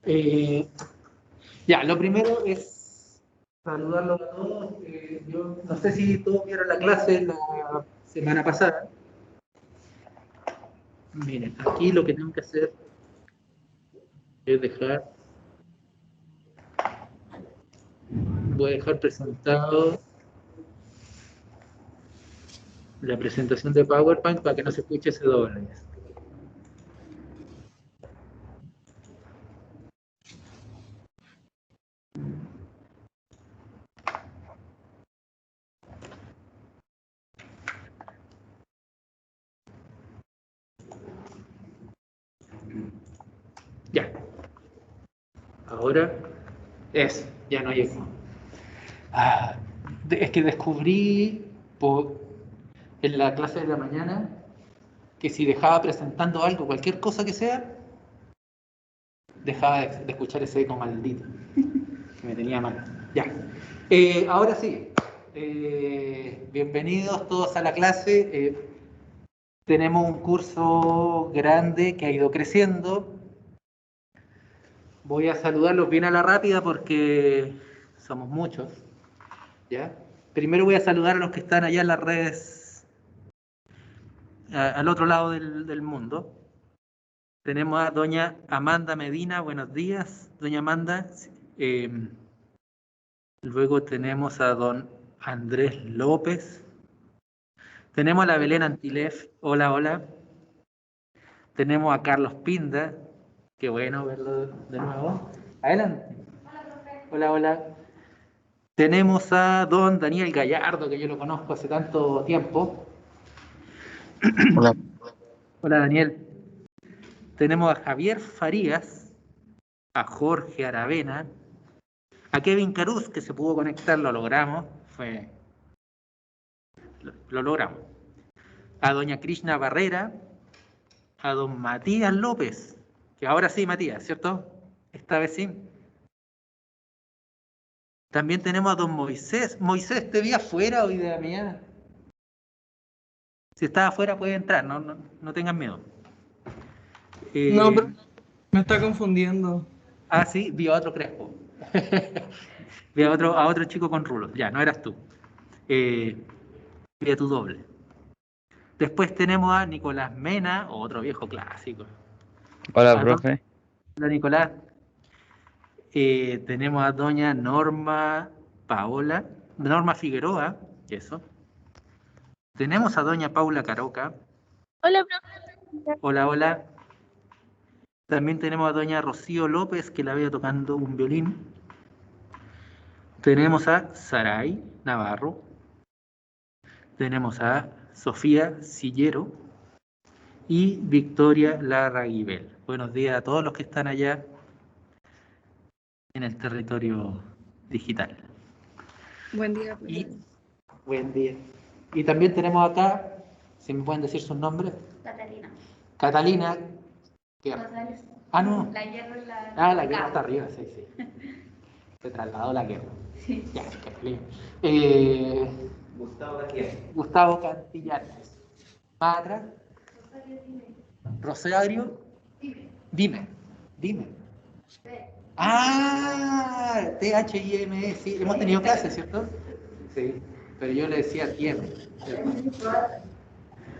Eh, ya, lo primero es saludarlos a todos. Yo no sé si todos vieron la clase la semana pasada. Miren, aquí lo que tengo que hacer es voy a dejar presentado la presentación de PowerPoint para que no se escuche ese doble. Ya. Ahora ya no hay eco. Es que descubrí en la clase de la mañana que si dejaba presentando algo, cualquier cosa que sea, dejaba de escuchar ese eco maldito que me tenía mal. Ya. Ahora sí. Bienvenidos todos a la clase. Tenemos un curso grande que ha ido creciendo. Voy a saludarlos bien a la rápida porque somos muchos. ¿Ya? Primero voy a saludar a los que están allá en las redes, al otro lado del mundo. Tenemos a doña Amanda Medina, buenos días, doña Amanda. Luego tenemos a don Andrés López. Tenemos a la Belén Antilef, hola, hola. Tenemos a Carlos Pinda, qué bueno verlo de nuevo. Adelante. Hola, hola. Tenemos a don Daniel Gallardo, que yo lo conozco hace tanto tiempo. Hola. Hola, Daniel. Tenemos a Javier Farías, a Jorge Aravena, a Kevin Caruz, que se pudo conectar, lo logramos, lo logramos. A doña Krishna Barrera, a don Matías López, que ahora sí, Matías, ¿cierto? Esta vez sí. También tenemos a don Moisés. Moisés, ¿te vi afuera hoy de la mañana? Si estás afuera puede entrar, no tengas miedo. No, pero me está confundiendo. Ah, sí, vi a otro Crespo. Vi a otro chico con rulos. Ya, no eras tú. Vi a tu doble. Después tenemos a Nicolás Mena, otro viejo clásico. Hola, profe. Hola, Nicolás. Tenemos a doña Norma Figueroa, eso. Tenemos a doña Paula Caroca. Hola, profe. Hola, hola. También tenemos a doña Rocío López, que la veo tocando un violín. Tenemos a Saray Navarro. Tenemos a Sofía Sillero y Victoria Larraguibel. Buenos días a todos los que están allá en el territorio digital. Buen día. Buen día. Y también tenemos acá, si me pueden decir sus nombres. Catalina. Catalina. González. Ah, no. La guerra y la... Ah, la guerra está arriba, sí. Se trasladó la guerra. Sí. Ya, Catalina. Gustavo Cantillanes. Matra. Rosario. Dime. Ah, THIME, sí. Hemos tenido clases, ¿cierto? Sí, pero yo le decía tiempo.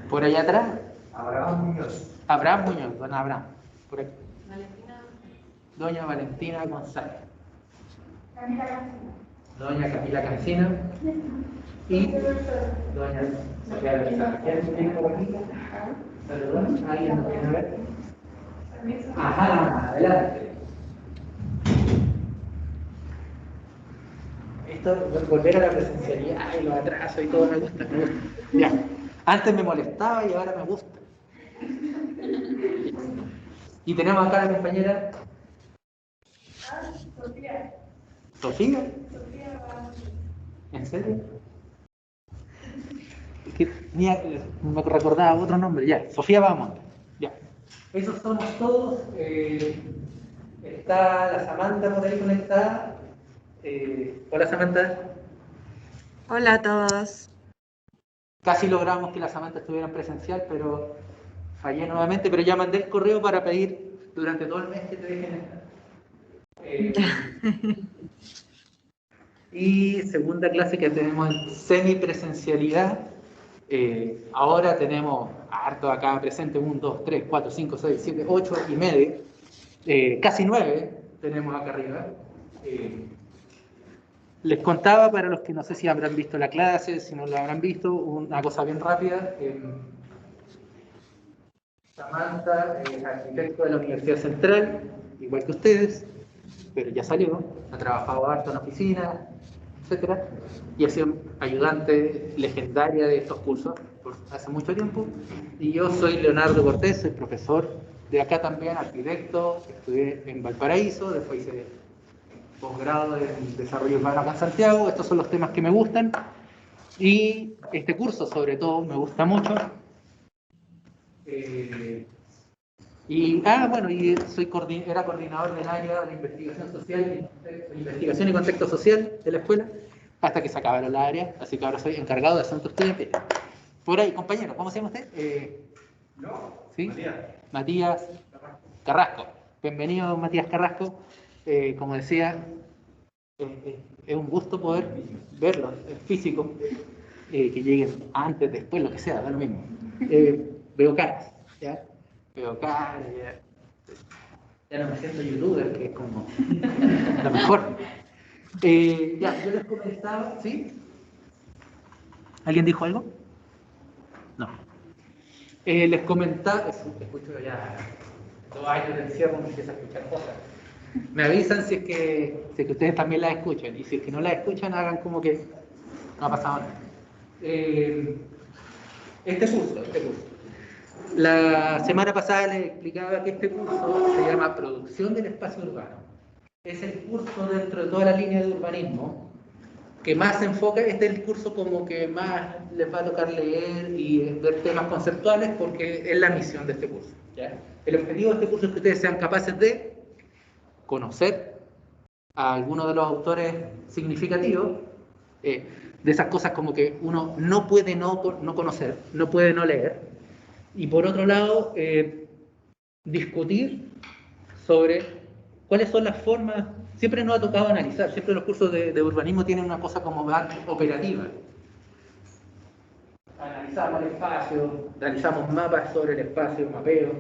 Por allá atrás. Abraham Muñoz, don Abraham. Por aquí. Doña Valentina González. Doña Camila Cancino. Y doña Sofía Alexandra. ¿Quién viene por aquí? Saludos. ¿Alguien nos quiere ver? Ajá, adelante. Esto, volver a la presencialidad y los atrasos y todo me gusta. Ya. Antes me molestaba y ahora me gusta. Y tenemos acá a la compañera Sofía. ¿Sofía? ¿En serio? Es que me recordaba otro nombre. Ya, Sofía Vamos. Ya. Esos somos todos. Está la Samantha por ahí conectada. Hola, Samantha. Hola a todos. Casi logramos que la Samantha estuviera en presencial, pero fallé nuevamente. Pero ya mandé el correo para pedir durante todo el mes que te dejen estar. Y segunda clase que tenemos en semipresencialidad. Ahora tenemos harto acá presente, 1, 2, 3, 4, 5, 6, 7, 8 y medio. Casi 9 tenemos acá arriba. Les contaba, para los que no sé si habrán visto la clase, si no la habrán visto, una cosa bien rápida. Samantha es arquitecto de la Universidad Central, igual que ustedes, pero ya salió, ha trabajado harto en oficina, etcétera, y ha sido ayudante legendaria de estos cursos por hace mucho tiempo. Y yo soy Leonardo Cortés, soy profesor de acá también, arquitecto, estudié en Valparaíso, después hice posgrado en desarrollo urbano acá en Santiago. Estos son los temas que me gustan, y este curso sobre todo me gusta mucho. Bueno, y era coordinador del área de investigación social, investigación y contexto social de la escuela, hasta que se acabaron la área, así que ahora soy encargado de asuntos estudiantiles. Por ahí, compañero, ¿cómo se llama usted? ¿Sí? Matías Carrasco. Bienvenido, Matías Carrasco. Como decía, es un gusto poder verlos, en físico, que lleguen antes, después, lo que sea, da lo mismo. Veo caras, ¿ya? Veo caras, ya no me siento youtuber, que es como lo mejor. Yo les comentaba, ¿sí? ¿Alguien dijo algo? No. Les comentaba, escucho ya 2 años de encierro, me empiezo a escuchar cosas. Me avisan si es que ustedes también las escuchan, y si es que no las escuchan, hagan como que no ha pasado nada. Este curso. La semana pasada les explicaba que este curso se llama Producción del Espacio Urbano. Es el curso dentro de toda la línea de urbanismo que más se enfoca. Este es el curso como que más les va a tocar leer y ver temas conceptuales, porque es la misión de este curso, ¿ya? El objetivo de este curso es que ustedes sean capaces de conocer a algunos de los autores significativos, de esas cosas como que uno no puede no conocer, no puede no leer, y por otro lado, discutir sobre cuáles son las formas. Siempre nos ha tocado analizar, siempre los cursos de urbanismo tienen una cosa como más operativa. Analizamos el espacio, analizamos mapas sobre el espacio, mapeo,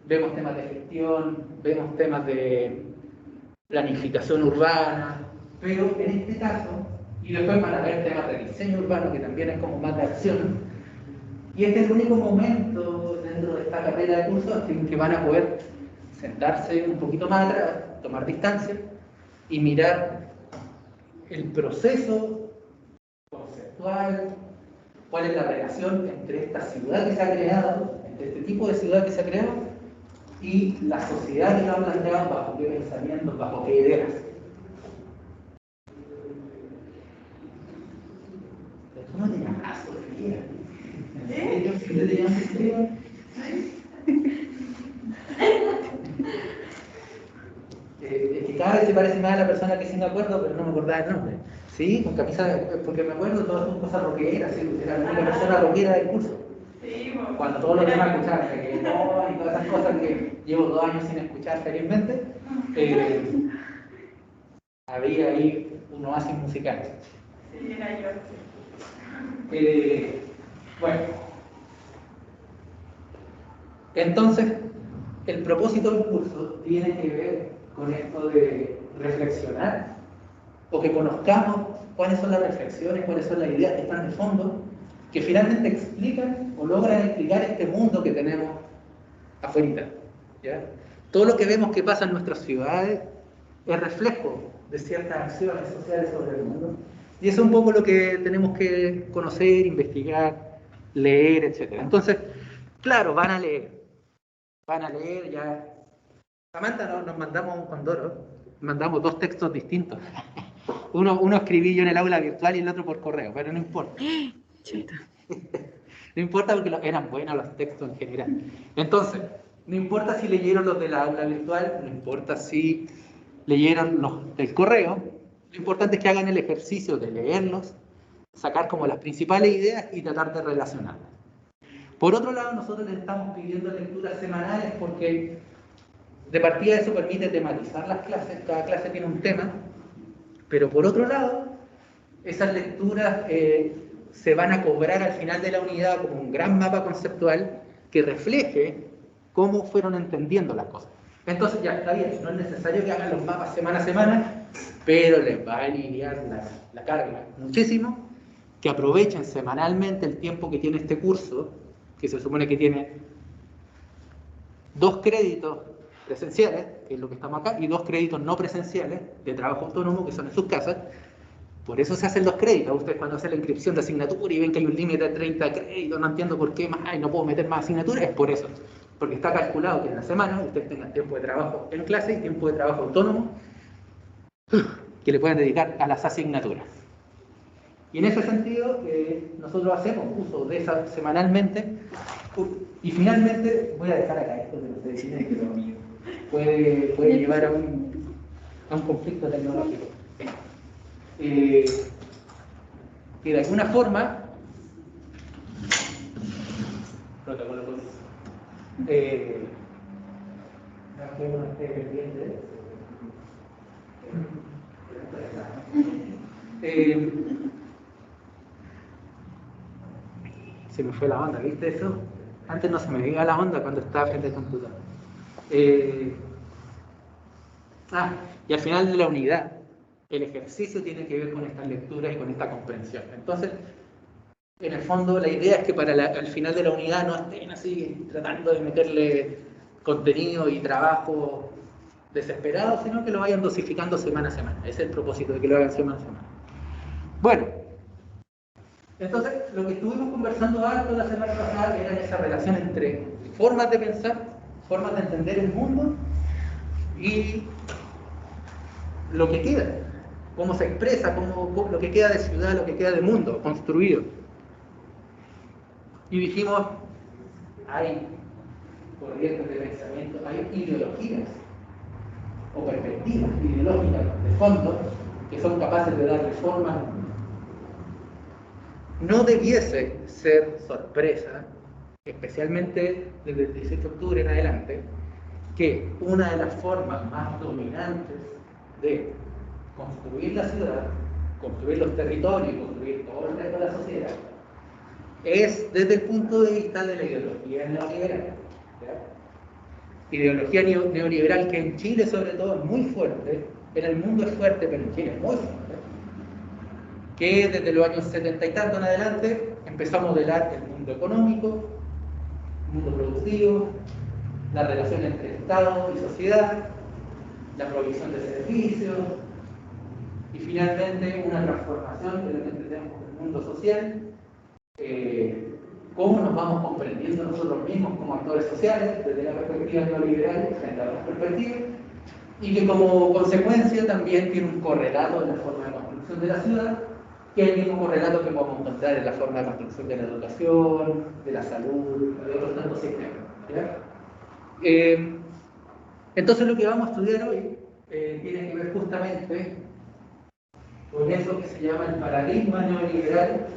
vemos temas de gestión, vemos temas de planificación urbana, pero en este caso, y después van a ver temas de diseño urbano, que también es como más de acción, y este es el único momento dentro de esta carrera de cursos en que van a poder sentarse un poquito más atrás, tomar distancia y mirar el proceso conceptual, cuál es la relación entre esta ciudad que se ha creado, entre este tipo de ciudad que se ha creado, y la sociedad que lo ha planteado, bajo qué pensamientos, bajo qué ideas. ¿Cómo te llamas, Sofía? ¿En serio? ¿Te llamas Sofía? Es que cada vez se parece más a la persona que sí me acuerdo, pero no me acordaba el nombre. Sí, con camisa, porque me acuerdo todas sus cosas rockeras, ¿sí? Era la única persona rockera del curso. Cuando todos los demás escuchaban reggaetón y todas esas cosas que llevo 2 años sin escuchar felizmente, había ahí un oasis musical. Sí, era yo. Bueno, entonces, el propósito del curso tiene que ver con esto de reflexionar, o que conozcamos cuáles son las reflexiones, cuáles son las ideas que están de fondo, que finalmente explican o logran explicar este mundo que tenemos afuera, ¿ya? Todo lo que vemos que pasa en nuestras ciudades es reflejo de ciertas acciones sociales sobre el mundo, y eso es un poco lo que tenemos que conocer, investigar, leer, etc. Entonces, claro, van a leer ya. Samantha, nos mandamos un condoro, mandamos 2 textos distintos. Uno escribí yo en el aula virtual y el otro por correo, pero no importa. No importa, porque eran buenos los textos en general. Entonces, no importa si leyeron los del aula virtual, no importa si leyeron los del correo, lo importante es que hagan el ejercicio de leerlos, sacar como las principales ideas y tratar de relacionarlas. Por otro lado, nosotros les estamos pidiendo lecturas semanales porque De partida eso permite tematizar las clases, cada clase tiene un tema, pero por otro lado, esas lecturas se van a cobrar al final de la unidad como un gran mapa conceptual que refleje cómo fueron entendiendo las cosas. Entonces ya está bien, no es necesario que hagan los mapas semana a semana, pero les va a aliviar la carga muchísimo, que aprovechen semanalmente el tiempo que tiene este curso, que se supone que tiene 2 créditos presenciales, que es lo que estamos acá, y 2 créditos no presenciales de trabajo autónomo, que son en sus casas. Por eso se hacen los créditos. Ustedes cuando hacen la inscripción de asignatura y ven que hay un límite de 30 créditos, no entiendo por qué más, ay, no puedo meter más asignaturas, es por eso. Porque está calculado que en la semana ustedes tengan tiempo de trabajo en clase y tiempo de trabajo autónomo que le puedan dedicar a las asignaturas. Y en ese sentido, nosotros hacemos uso de esa semanalmente. Y finalmente, voy a dejar acá esto de los decines que puede llevar a un conflicto tecnológico. Que de alguna forma, protocolo que uno esté pendiente se me fue la onda, ¿viste eso? Antes no se me iba la onda cuando estaba frente al computador. Y al final de la unidad, el ejercicio tiene que ver con estas lecturas y con esta comprensión. Entonces, en el fondo, la idea es que para al final de la unidad no estén así tratando de meterle contenido y trabajo desesperado, sino que lo vayan dosificando semana a semana. Ese es el propósito, de que lo hagan semana a semana. Bueno, entonces, lo que estuvimos conversando harto la semana pasada era esa relación entre formas de pensar, formas de entender el mundo y lo que queda, cómo se expresa, lo que queda de ciudad, lo que queda de mundo construido. Y dijimos, hay corrientes de pensamiento, hay ideologías o perspectivas ideológicas de fondo que son capaces de darle forma al mundo. No debiese ser sorpresa, especialmente desde el 18 de octubre en adelante, que una de las formas más dominantes de construir la ciudad, construir los territorios y construir todo el resto de la sociedad, es desde el punto de vista de la ideología neoliberal. ¿Ya? Ideología neoliberal que en Chile sobre todo es muy fuerte, en el mundo es fuerte, pero en Chile es muy fuerte, que desde los años 70 y tanto en adelante empezó a modelar el mundo económico, el mundo productivo, la relación entre Estado y sociedad, la provisión de servicios y finalmente una transformación de lo que entendemos el mundo social, cómo nos vamos comprendiendo nosotros mismos como actores sociales desde la perspectiva neoliberal frente a otras perspectivas, y que como consecuencia también tiene un correlato en la forma de construcción de la ciudad, que es el mismo correlato que podemos encontrar en la forma de construcción de la educación, de la salud, de otros tantos sistemas. Entonces lo que vamos a estudiar hoy tiene que ver justamente con eso que se llama el paradigma neoliberal.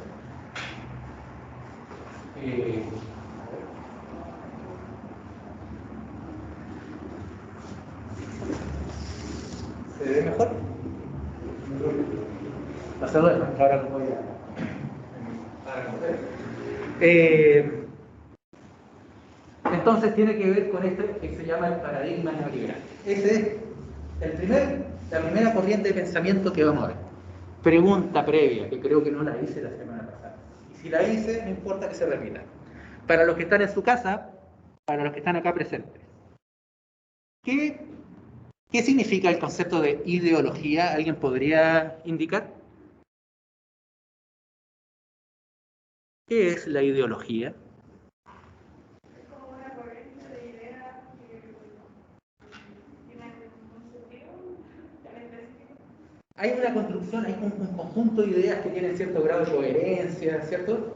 ¿Se ve mejor? La cédula, ahora lo voy a recoger. Entonces tiene que ver con esto que se llama el paradigma neoliberal. Ese es la primera corriente de pensamiento que vamos a ver. Pregunta previa, que creo que no la hice la semana pasada. Y si la hice, no importa que se repita. Para los que están en su casa, para los que están acá presentes. ¿Qué significa el concepto de ideología? ¿Alguien podría indicar? ¿Qué es la ideología? Es como una corriente de ideas que tienen un sentido en específico. Hay una construcción, hay un conjunto de ideas que tienen cierto grado de coherencia, ¿cierto?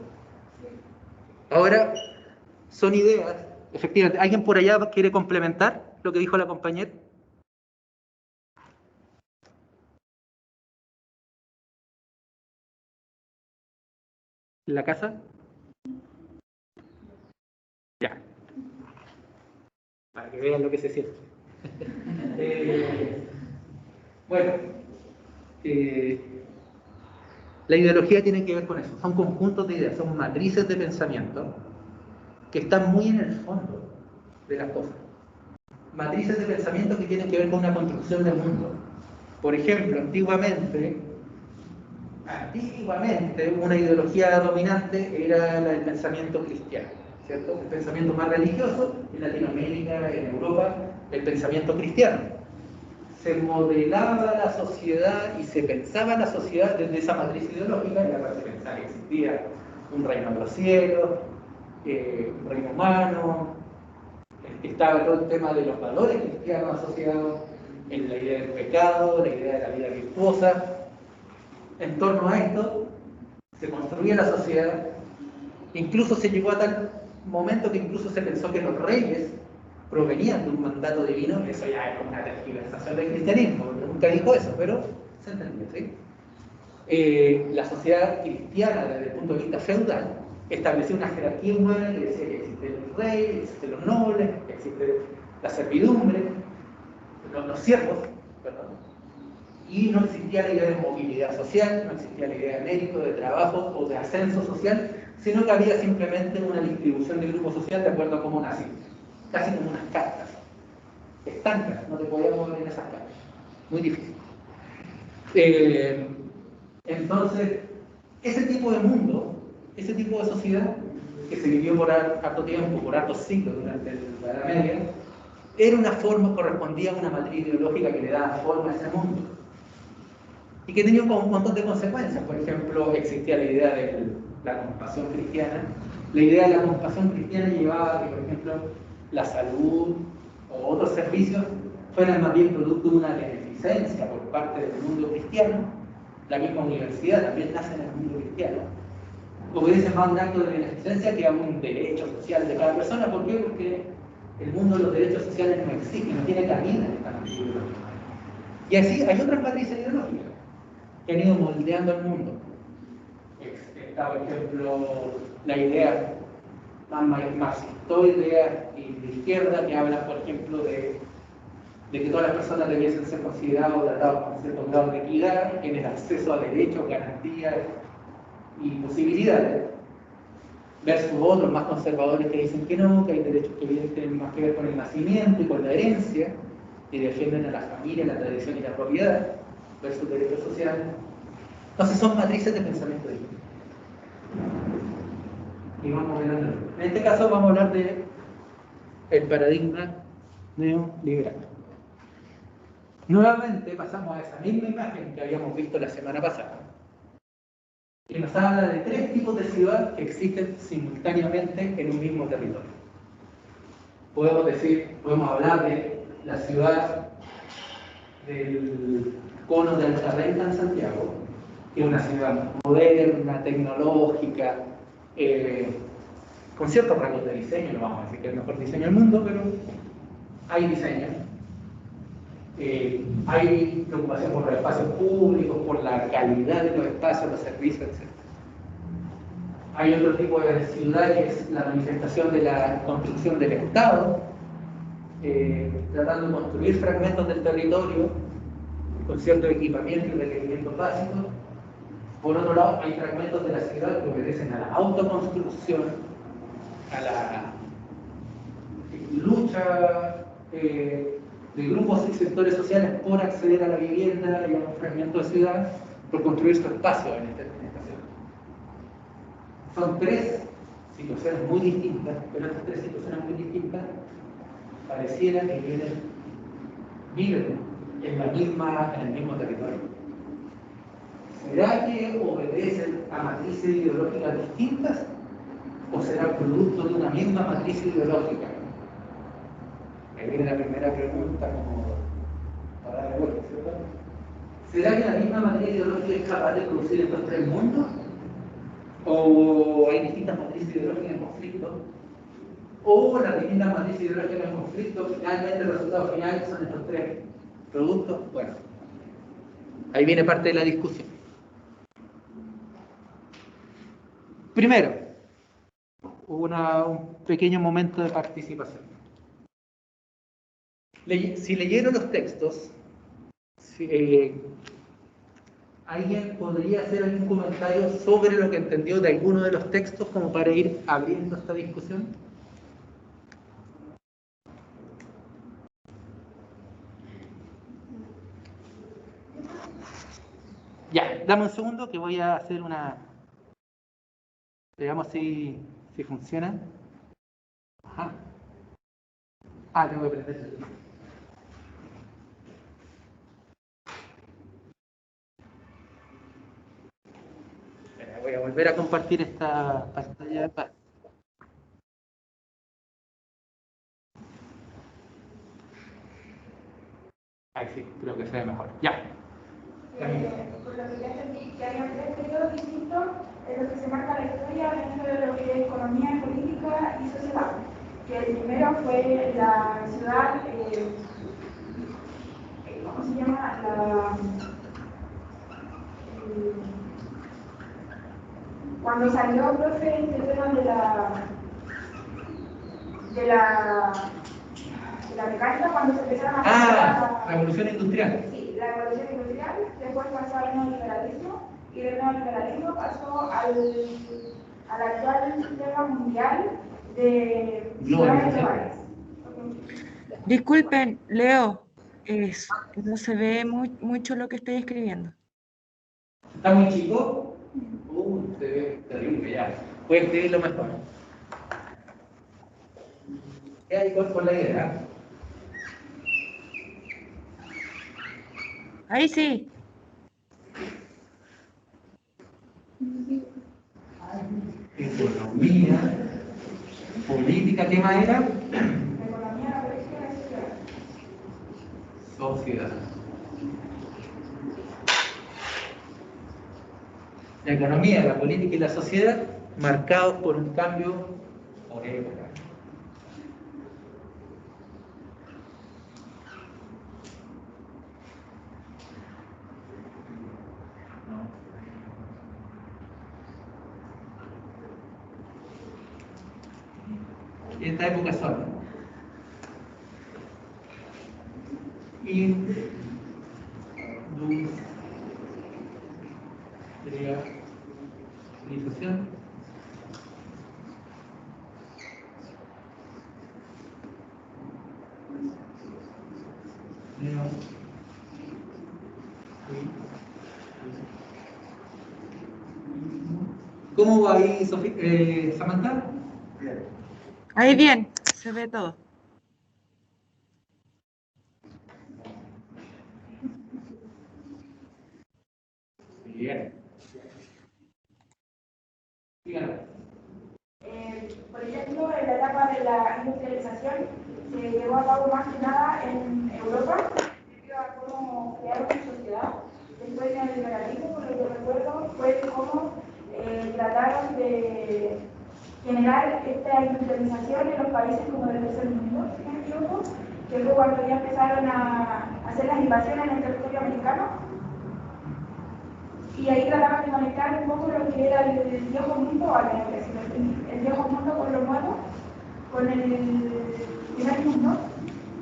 Ahora, son ideas, efectivamente. ¿Alguien por allá quiere complementar lo que dijo la compañera? ¿En la casa? Ya. Para que vean lo que se siente. Bueno, la ideología tiene que ver con eso. Son conjuntos de ideas, son matrices de pensamiento que están muy en el fondo de las cosas. Matrices de pensamiento que tienen que ver con una construcción del mundo. Por ejemplo, antiguamente, una ideología dominante era la del pensamiento cristiano, ¿cierto? El pensamiento más religioso en Latinoamérica, en Europa, el pensamiento cristiano. Se modelaba la sociedad y se pensaba la sociedad desde esa matriz ideológica, y aparte de pensar que existía un reino de los cielos, un reino humano, estaba todo el tema de los valores cristianos asociados en la idea del pecado, la idea de la vida virtuosa. En torno a esto se construía la sociedad. Incluso se llegó a tal momento que incluso se pensó que los reyes provenían de un mandato divino. Eso ya es como una tergiversación del cristianismo, nunca dijo eso, pero se entendió, ¿sí? La sociedad cristiana, desde el punto de vista feudal, estableció una jerarquía humana que decía que existe el rey, existen los nobles, existe la servidumbre, los siervos, perdón. Y no existía la idea de movilidad social, no existía la idea de mérito, de trabajo o de ascenso social, sino que había simplemente una distribución de grupo social de acuerdo a cómo nací. Casi como unas cartas. Estancas, no te podías mover en esas cartas. Muy difícil. Entonces, ese tipo de mundo, ese tipo de sociedad, que se vivió por harto tiempo, por hartos siglos durante la Edad Media, era una forma, correspondía a una matriz ideológica que le daba forma a ese mundo. Y que tenía un montón de consecuencias. Por ejemplo, existía la idea de la compasión cristiana. La idea de la compasión cristiana llevaba a que, por ejemplo, la salud o otros servicios fueran más bien producto de una beneficencia por parte del mundo cristiano. La misma universidad también nace en el mundo cristiano. Obedece más a un acto de beneficencia que a un derecho social de cada persona. ¿Por qué? Porque el mundo de los derechos sociales no existe, no tiene cabida en esta matriz ideológica. Y así hay otras matrices ideológicas que han ido moldeando el mundo. Está, por ejemplo, la idea más marxistoidea y de izquierda, que habla, por ejemplo, de que todas las personas debiesen ser consideradas o tratadas con cierto grado de equidad en el acceso a derechos, garantías y posibilidades, versus otros más conservadores que dicen que no, que hay derechos que tienen más que ver con el nacimiento y con la herencia, y defienden a la familia, la tradición y la propiedad, versus derechos sociales. Entonces son matrices de pensamiento distintos. Y vamos a ver, en este caso vamos a hablar de el paradigma neoliberal. Nuevamente pasamos a esa misma imagen que habíamos visto la semana pasada, que nos habla de tres tipos de ciudad que existen simultáneamente en un mismo territorio. Podemos hablar de la ciudad del cono de Alta Renca en Santiago, que es una ciudad moderna, tecnológica, con ciertos rasgos de diseño. No vamos a decir que es el mejor diseño del mundo, pero hay diseño. Hay preocupación por los espacios públicos, por la calidad de los espacios, los servicios, etc. Hay otro tipo de ciudad que es la manifestación de la construcción del Estado, tratando de construir fragmentos del territorio con cierto equipamiento y requerimientos básicos. Por otro lado, hay fragmentos de la ciudad que obedecen a la autoconstrucción, a la lucha de grupos y sectores sociales por acceder a la vivienda y a un fragmento de ciudad, por construir su espacio en esta ciudad. Son tres situaciones muy distintas, pero estas tres situaciones muy distintas pareciera que viven en el mismo territorio. ¿Será que obedecen a matrices ideológicas distintas o será producto de una misma matriz ideológica? Ahí viene la primera pregunta como para darle vuelta, ¿cierto? ¿Será que la misma matriz ideológica es capaz de producir estos tres mundos? ¿O hay distintas matrices ideológicas en conflicto? ¿O las distintas matrices ideológicas en conflicto, finalmente el resultado final son estos tres productos? Bueno, ahí viene parte de la discusión. Primero, hubo un pequeño momento de participación. Si leyeron los textos, ¿alguien podría hacer algún comentario sobre lo que entendió de alguno de los textos como para ir abriendo esta discusión? Ya, dame un segundo que voy a hacer una... Veamos si funciona. Ajá. Tengo que prender. Voy a volver a compartir esta pantalla. Ahí sí, creo que se ve mejor. Ya. Por lo que ya entendí, que hay tres periodos distintos en los que se marca la historia dentro de lo que es economía, política y sociedad. Que el primero fue la ciudad, ¿cómo se llama? Cuando salió, profe, este tema de la mecánica, cuando se empezaron a la revolución industrial. Sí, la revolución industrial, después pasó al neoliberalismo, y del neoliberalismo pasó al actual sistema mundial de ciudades globales. Disculpen, Leo, no se ve mucho lo que estoy escribiendo. ¿Está muy chico? Se ve terrible ya. Puedes escribirlo mejor. ¿Qué hay con la idea? Ahí sí. Economía, política, ¿qué más era? Economía, política y Sociedad. La economía, la política y la sociedad marcados por un cambio por época. Y esta época son industrialización, ¿cómo va ahí, Samantha? Ahí bien, se ve todo. Bien. por ejemplo, en la etapa de la industrialización se llevó a cabo más que nada en Europa, debido a cómo crear una sociedad. Después del liberalismo, por lo que recuerdo, fue cómo trataron de generar esta industrialización en los países como del tercer mundo, si no me equivoco, que fue cuando ya empezaron a hacer las invasiones en el territorio americano. Y ahí trataban de conectar un poco lo que era el viejo mundo, el viejo mundo con lo nuevo, con el primer mundo.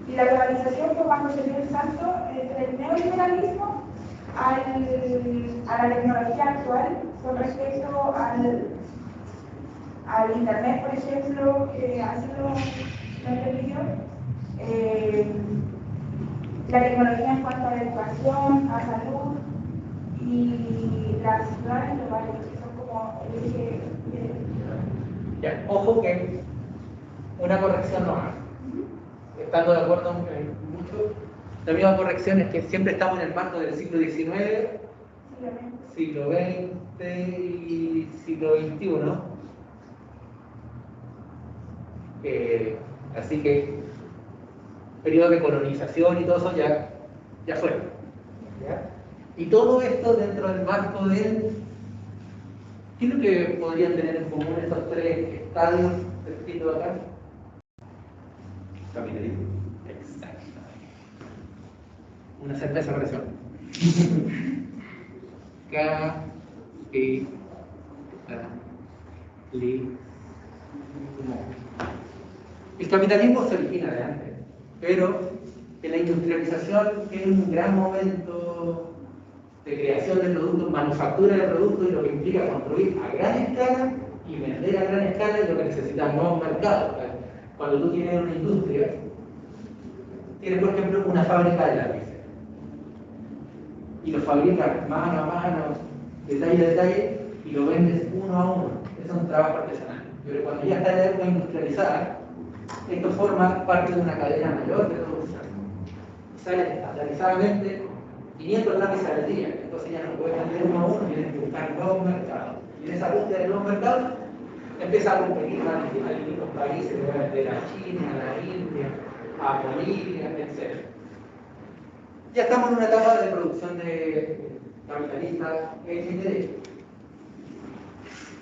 Y la globalización fue cuando se dio el salto entre el neoliberalismo a la tecnología actual con respecto al Internet, por ejemplo, que ha sido la televisión. La tecnología en cuanto a la educación, a salud, y las ciudades globales, que son como el eje. Ya, ojo que una corrección no más. Estando de acuerdo mucho, la misma corrección es que siempre estamos en el marco del siglo XIX, siglo XX y siglo XXI. Así que periodo de colonización y todo eso ya fue. ¿Ya? Y todo esto dentro del marco del... ¿Qué es lo que podrían tener en común estos tres estadios descritos acá? Capitalismo. Exacto. Una cerveza presión. El capitalismo se origina de antes, pero que la industrialización tiene un gran momento de creación de productos, manufactura de productos, y lo que implica construir a gran escala y vender a gran escala, es lo que necesitan nuevos mercados. Cuando tú tienes una industria, tienes por ejemplo una fábrica de lápices y lo fabricas mano a mano, detalle a detalle, y lo vendes uno a uno. Eso es un trabajo artesanal. Pero cuando ya está la época industrializada, esto forma parte de una cadena mayor de producción. Sale estandarizadamente 500 lápices al día, entonces ya no puedes vender uno a uno, tienes que buscar nuevos mercados. Y en esa búsqueda de nuevos mercados, empieza a competir a distintos países, de la China, a la India, a Bolivia, etc. Ya estamos en una etapa de producción de capitalista hecha.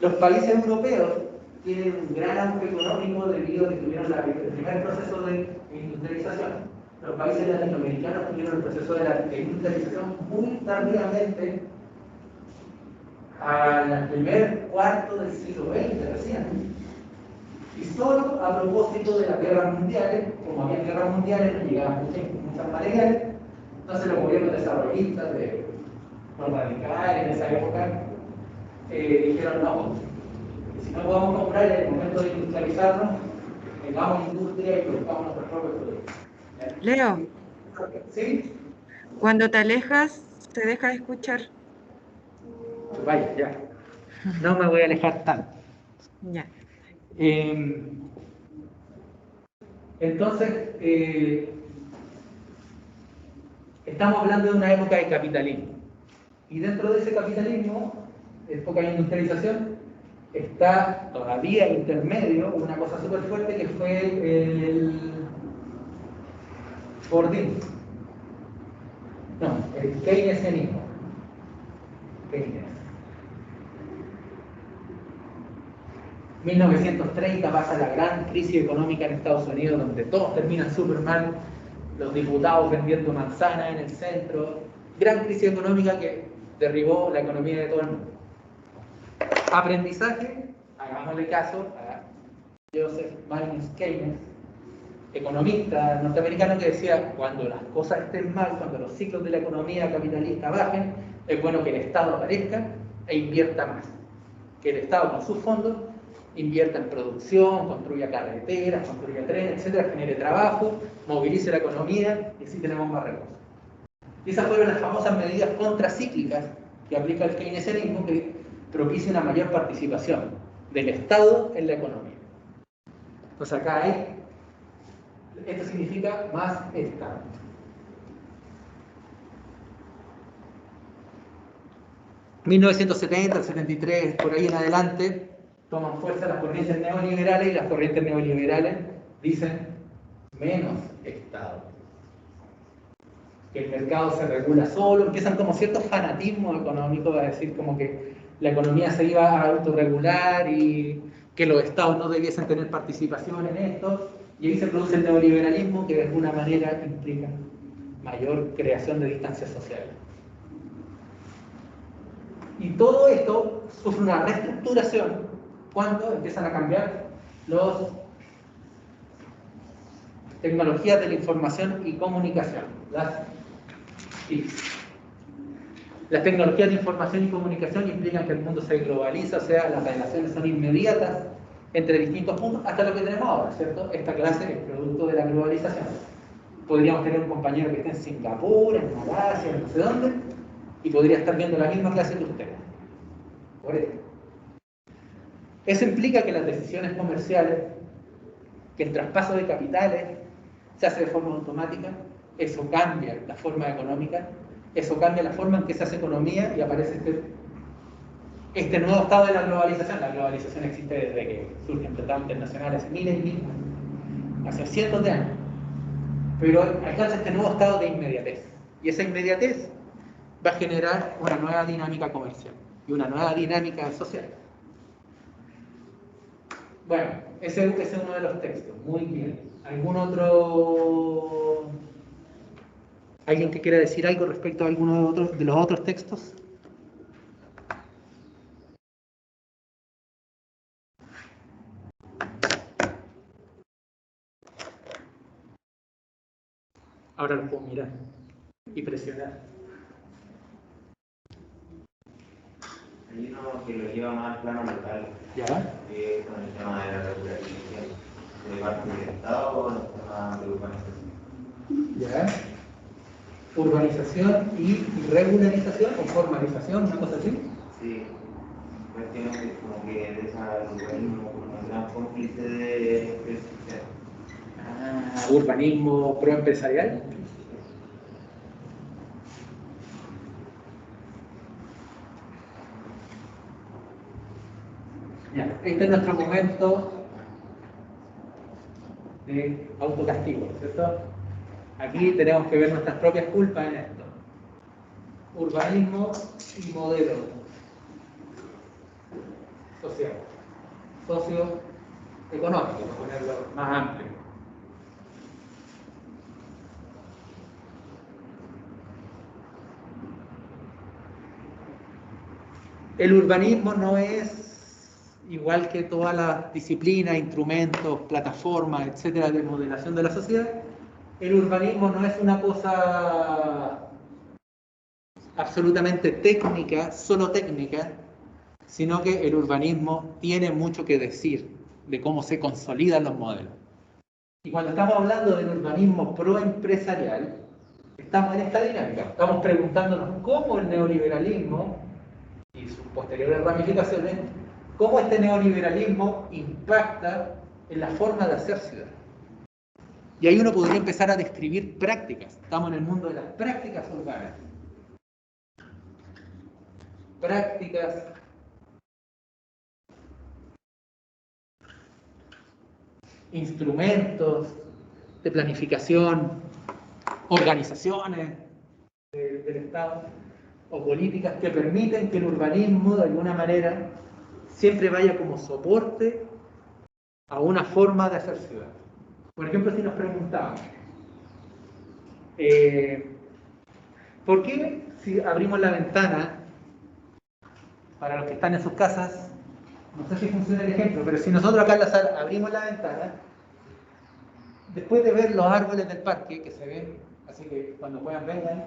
Los países europeos tienen un gran auge económico debido a que tuvieron el primer proceso de industrialización. Los países latinoamericanos tuvieron el proceso de la industrialización muy tardíamente, al primer cuarto del siglo XX recién. Y solo a propósito de las guerras mundiales, como había guerras mundiales, no llegaban muchas materiales, entonces los gobiernos desarrollistas de los radicales en esa época dijeron no, si no podemos comprar en el momento de industrializarnos, tengamos industria y produzcamos nuestros propios productos. Leo, ¿Sí? cuando te alejas, se deja de escuchar. Vaya, ya. No me voy a alejar tanto. Ya. Entonces, estamos hablando de una época de capitalismo. Y dentro de ese capitalismo, época de industrialización, está todavía intermedio una cosa súper fuerte que fue el Fordismo. No, el keynesianismo. Keynes. 1930 pasa la gran crisis económica en Estados Unidos, donde todos terminan súper mal, los diputados vendiendo manzanas en el centro. Gran crisis económica que derribó la economía de todo el mundo. Aprendizaje, hagámosle caso a Joseph Magnus Keynes, economista norteamericano, que decía: cuando las cosas estén mal, cuando los ciclos de la economía capitalista bajen, es bueno que el Estado aparezca e invierta más. Que el Estado con sus fondos invierta en producción, construya carreteras, construya trenes, etcétera, genere trabajo, movilice la economía y así tenemos más recursos. Y esas fueron las famosas medidas contracíclicas que aplica el keynesianismo, que propicia una mayor participación del Estado en la economía. Entonces acá hay, esto significa más Estado. En 1970, 73, por ahí en adelante, toman fuerza las corrientes neoliberales, y las corrientes neoliberales dicen menos Estado. Que el mercado se regula solo, empiezan como ciertos fanatismos económicos, a decir como que la economía se iba a autorregular y que los estados no debiesen tener participación en esto, y ahí se produce el neoliberalismo, que de alguna manera implica mayor creación de distancias sociales. Y todo esto sufre una reestructuración cuando empiezan a cambiar las tecnologías de la información y comunicación, las TIC. Las tecnologías de información y comunicación implican que el mundo se globaliza, o sea, las relaciones son inmediatas entre distintos puntos, hasta lo que tenemos ahora, ¿cierto? Esta clase es producto de la globalización. Podríamos tener un compañero que esté en Singapur, en Malasia, en no sé dónde, y podría estar viendo la misma clase que ustedes. Por eso. Eso implica que las decisiones comerciales, que el traspaso de capitales se hace de forma automática. Eso cambia la forma económica, eso cambia la forma en que se hace economía, y aparece este nuevo estado de la globalización. La globalización existe desde que surgen tratados internacionales hace miles y miles, hace cientos de años, pero alcanza este nuevo estado de inmediatez, y esa inmediatez va a generar una nueva dinámica comercial y una nueva dinámica social. Bueno, ese es uno de los textos. Muy bien. ¿Algún otro? ¿Alguien que quiera decir algo respecto a alguno de los otros textos? Ahora lo puedo mirar y presionar. Hay uno que lo lleva más al plano local, ¿Ya? con el tema de la regularización, de parte del Estado o el tema de urbanización. ¿Ya? Urbanización y regularización o formalización, una cosa así. Sí, cuestiones que como que de esa urbanismo como un gran cómplice del sistema. Urbanismo proempresarial. Ya, este es nuestro momento de autocastigo, ¿cierto? Aquí tenemos que ver nuestras propias culpas en esto. Urbanismo y modelo social, socioeconómico, para ponerlo más amplio. El urbanismo no es igual que todas las disciplinas, instrumentos, plataformas, etcétera, de modelación de la sociedad. El urbanismo no es una cosa absolutamente técnica, solo técnica, sino que el urbanismo tiene mucho que decir de cómo se consolidan los modelos. Y cuando estamos hablando del urbanismo proempresarial, estamos en esta dinámica. Estamos preguntándonos cómo el neoliberalismo y sus posteriores ramificaciones, cómo este neoliberalismo impacta en la forma de hacer ciudad. Y ahí uno podría empezar a describir prácticas. Estamos en el mundo de las prácticas urbanas. Prácticas instrumentos de planificación, organizaciones del Estado o políticas que permiten que el urbanismo de alguna manera siempre vaya como soporte a una forma de hacer ciudad. Por ejemplo, si nos preguntamos ¿por qué si abrimos la ventana para los que están en sus casas? No sé si funciona el ejemplo, pero si nosotros acá en la sala abrimos la ventana, después de ver los árboles del parque que se ven, así que cuando puedan vengan,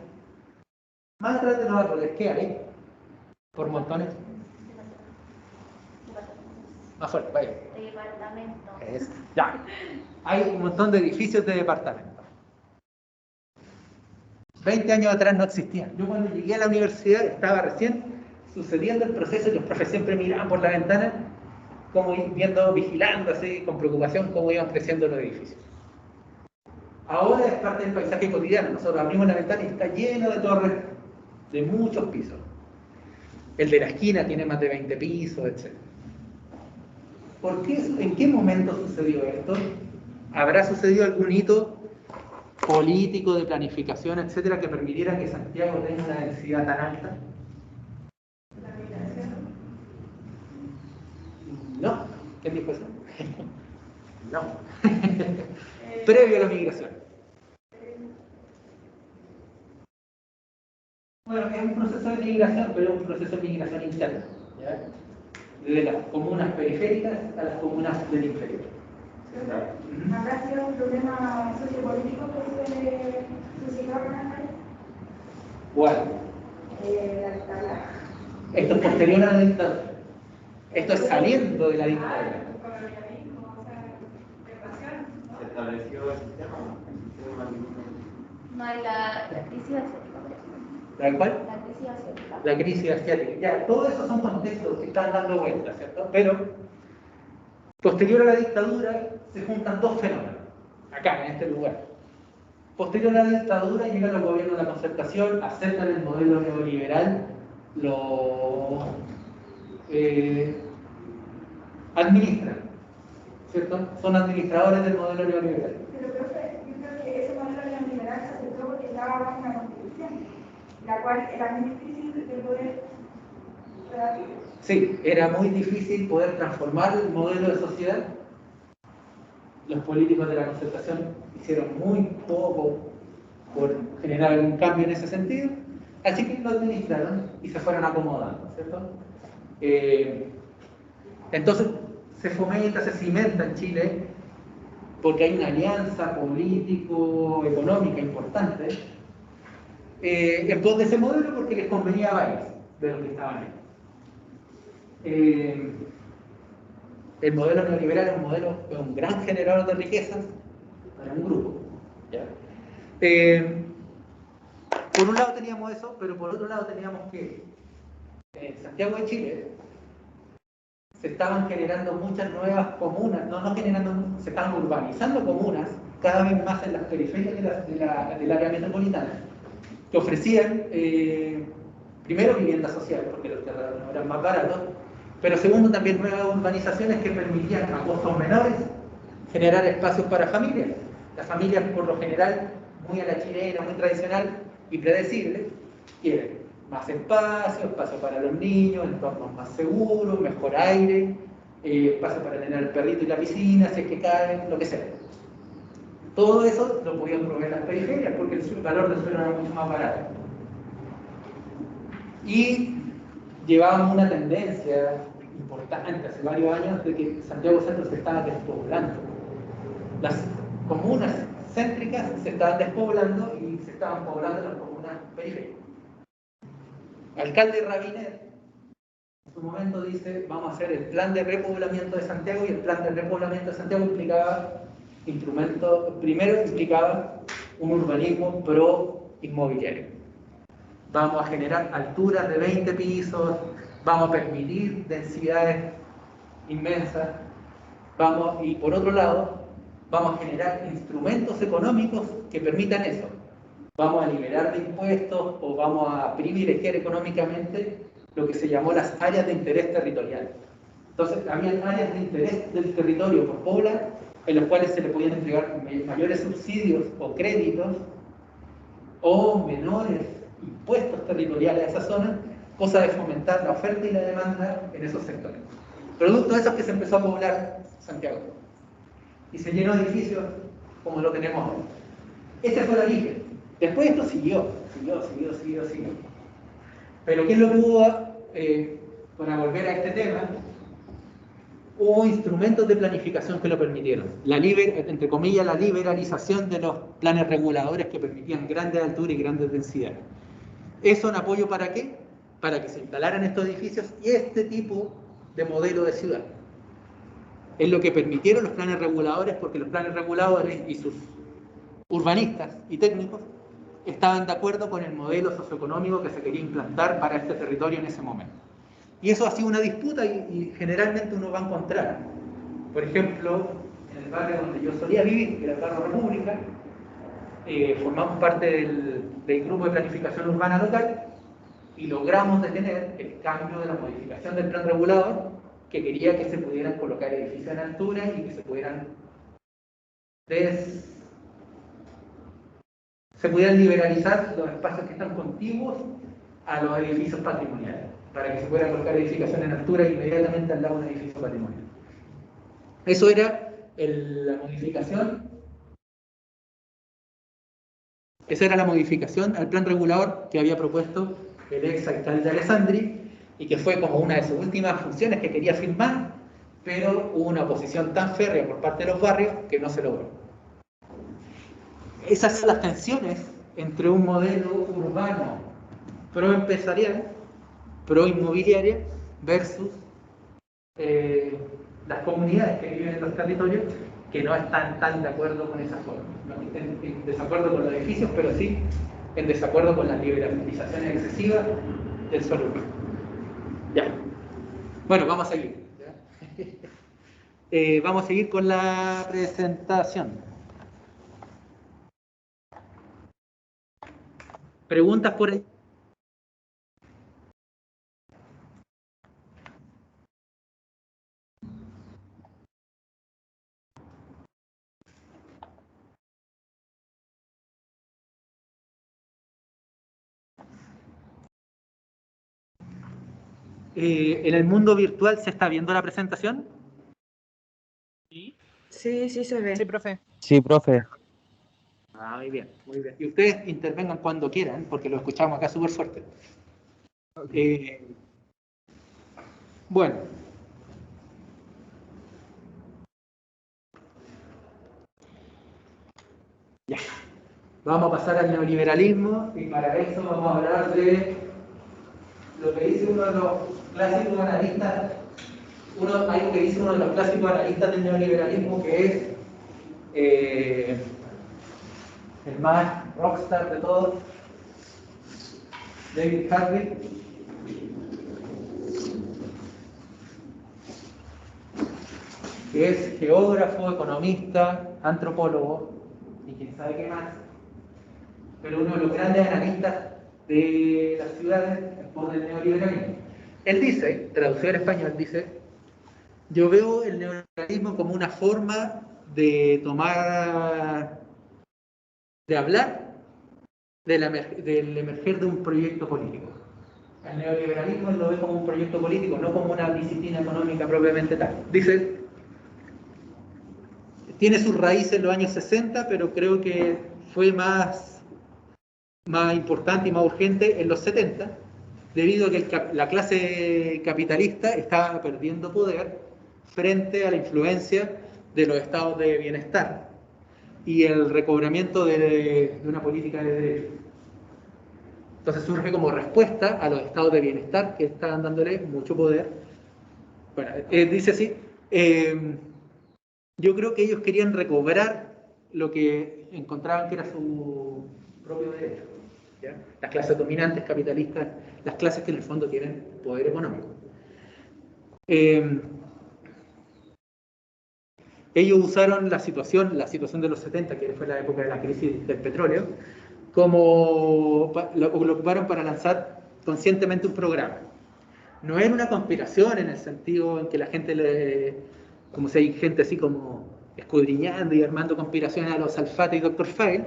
más atrás de los árboles, ¿qué hay? Por montones. Más fuerte, vaya. Departamento. Ya. Hay un montón de edificios de departamentos. 20 años atrás no existían. Yo cuando llegué a la universidad estaba recién sucediendo el proceso y los profes siempre miraban por la ventana, como viendo, vigilando así, con preocupación cómo iban creciendo los edificios. Ahora es parte del paisaje cotidiano. Nosotros abrimos la ventana y está lleno de torres de muchos pisos. El de la esquina tiene más de 20 pisos, etc. ¿Por qué? ¿En qué momento sucedió esto? ¿Habrá sucedido algún hito político de planificación, etcétera, que permitiera que Santiago tenga una densidad tan alta? La migración. No. ¿Quién dijo eso? No. Previo a la migración. Bueno, es un proceso de migración, pero es un proceso de migración interna, ¿ya? De las comunas periféricas a las comunas del interior. ¿Habrá sido un problema sociopolítico que se suscitó en el país? ¿Cuál? La dictadura. Esto es posterior a la dictadura. Esto es saliendo de la dictadura. Colonialismo, o sea, invasión. ¿Se estableció el sistema? No hay la crisis asiática, por ejemplo. ¿La cual? La crisis asiática. La crisis asiática. Ya, todo eso son contextos que están dando vueltas, ¿cierto? Pero, posterior a la dictadura, se juntan dos fenómenos, acá, en este lugar. Posterior a la dictadura, llegan los gobiernos de la concertación, aceptan el modelo neoliberal, lo administran, ¿cierto? Son administradores del modelo neoliberal. Pero, profe, yo creo que ese modelo neoliberal se aceptó porque estaba bajo una constitución, la cual era muy difícil de poder rebatir. Sí, era muy difícil poder transformar el modelo de sociedad. Los políticos de la concertación hicieron muy poco por generar algún cambio en ese sentido, así que lo administraron y se fueron acomodando, ¿cierto? Entonces se fomenta, se cimenta en Chile porque hay una alianza político-económica importante, en pos de ese modelo porque les convenía a varios de los que estaban ahí. El modelo neoliberal es un gran generador de riquezas para un grupo. ¿Ya? Por un lado teníamos eso, pero por otro lado teníamos que en Santiago de Chile se estaban generando muchas nuevas comunas, se estaban urbanizando comunas cada vez más en las periferias del área metropolitana, que ofrecían primero vivienda social, porque los terrenos eran más baratos, pero segundo también nuevas urbanizaciones que permitían a costos menores generar espacios para familias. Las familias por lo general, muy a la chilena, muy tradicional y predecible, quieren más espacio para los niños, entornos más seguros, mejor aire, espacio para tener el perrito y la piscina, si es que caen, lo que sea. Todo eso lo podían proveer las periferias porque el valor del suelo era mucho más barato. Y llevábamos una tendencia importante hace varios años de que Santiago Centro se estaba despoblando. Las comunas céntricas se estaban despoblando y se estaban poblando las comunas periféricas. El alcalde Rabinet en su momento dice: vamos a hacer el plan de repoblamiento de Santiago, y el plan de repoblamiento de Santiago primero implicaba un urbanismo pro inmobiliario. Vamos a generar alturas de 20 pisos, vamos a permitir densidades inmensas, y por otro lado, vamos a generar instrumentos económicos que permitan eso. Vamos a liberar de impuestos o vamos a privilegiar económicamente lo que se llamó las áreas de interés territorial. Entonces, había áreas de interés del territorio por poblar, en los cuales se le podían entregar mayores subsidios o créditos o menores impuestos territoriales a esa zona, cosa de fomentar la oferta y la demanda en esos sectores. Producto de eso es que se empezó a poblar Santiago y se llenó de edificios como lo tenemos ahora. Ese fue el origen. Después esto siguió. Pero ¿qué es lo que hubo para volver a este tema? Hubo instrumentos de planificación que lo permitieron. Entre comillas, la liberalización de los planes reguladores que permitían grandes alturas y grandes densidades. ¿Eso en apoyo para qué? Para que se instalaran estos edificios y este tipo de modelo de ciudad. Es lo que permitieron los planes reguladores, porque los planes reguladores y sus urbanistas y técnicos estaban de acuerdo con el modelo socioeconómico que se quería implantar para este territorio en ese momento. Y eso ha sido una disputa y generalmente uno va a encontrar. Por ejemplo, en el barrio donde yo solía vivir, que era el barrio República, formamos parte del grupo de planificación urbana local y logramos detener el cambio de la modificación del plan regulador que quería que se pudieran colocar edificios en altura y que se pudieran liberalizar los espacios que están contiguos a los edificios patrimoniales, para que se pueda colocar edificación en altura inmediatamente al lado de un edificio patrimonial. Eso era la modificación. Esa era la modificación al plan regulador que había propuesto el ex alcalde Alessandri y que fue como una de sus últimas funciones que quería firmar, pero hubo una oposición tan férrea por parte de los barrios que no se logró. Esas son las tensiones entre un modelo urbano pro-empresarial, pro-inmobiliaria, versus las comunidades que viven en los territorios que no están tan de acuerdo con esa forma. No están en desacuerdo con los edificios, pero sí en desacuerdo con las liberalizaciones excesivas del suelo urbano. Ya. Bueno, vamos a seguir. Vamos a seguir con la presentación. ¿Preguntas por ahí? ¿En el mundo virtual se está viendo la presentación? Sí, sí se ve. Sí, profe. Sí, profe. Ah, muy bien, muy bien. Y ustedes intervengan cuando quieran, porque lo escuchamos acá súper fuerte. Bueno. Vamos a pasar al neoliberalismo y para eso vamos a hablar de lo que dice uno de los clásicos analistas, algo que dice uno de los clásicos analistas del neoliberalismo, que es el más rockstar de todos, David Harvey, que es geógrafo, economista, antropólogo y quién sabe qué más, pero uno de los grandes analistas de las ciudades por el neoliberalismo. Él dice, traducido al español, dice: yo veo el neoliberalismo como una forma de hablar del emerger de un proyecto político. El neoliberalismo él lo ve como un proyecto político, no como una disciplina económica propiamente tal. Dice, tiene sus raíces en los años 60, pero creo que fue más importante y más urgente en los 70, debido a que la clase capitalista estaba perdiendo poder frente a la influencia de los estados de bienestar y el recobramiento de una política de derecho. Entonces surge como respuesta a los estados de bienestar que estaban dándole mucho poder. Bueno, dice así, yo creo que ellos querían recobrar lo que encontraban que era su propio derecho, ¿ya? Las clases dominantes capitalistas, las clases que en el fondo tienen poder económico. Ellos usaron la situación de los 70, que fue la época de la crisis del petróleo, lo ocuparon para lanzar conscientemente un programa. No era una conspiración en el sentido en que la gente, como si hay gente así como escudriñando y armando conspiraciones a los Alfate y Dr. File,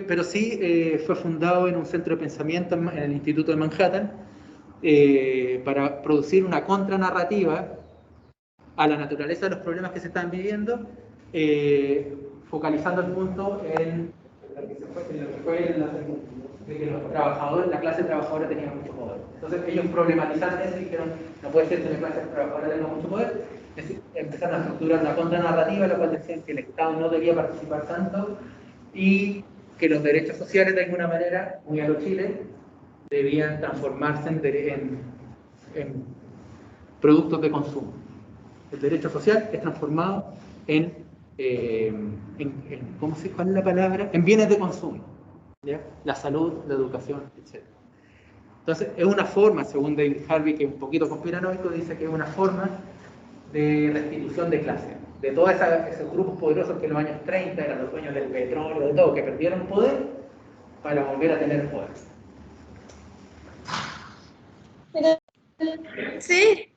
pero sí fue fundado en un centro de pensamiento en el Instituto de Manhattan para producir una contranarrativa a la naturaleza de los problemas que se están viviendo, focalizando el punto en de que la clase trabajadora tenía mucho poder. Entonces ellos problematizaron eso y dijeron, no puede ser que la clase trabajadora tenga mucho poder. Es decir, empezaron a estructurar una contranarrativa, la cual decían que el Estado no debía participar tanto y que los derechos sociales, de alguna manera, muy a lo Chile, debían transformarse en productos de consumo. El derecho social es transformado ¿cuál es la palabra? En bienes de consumo, ¿ya? La salud, la educación, etc. Entonces, es una forma, según David Harvey, que es un poquito conspiranoico, dice que es una forma de restitución de clase. De todos esos grupos poderosos que en los años 30 eran los dueños del petróleo, de todo, que perdieron poder para volver a tener poder. Sí.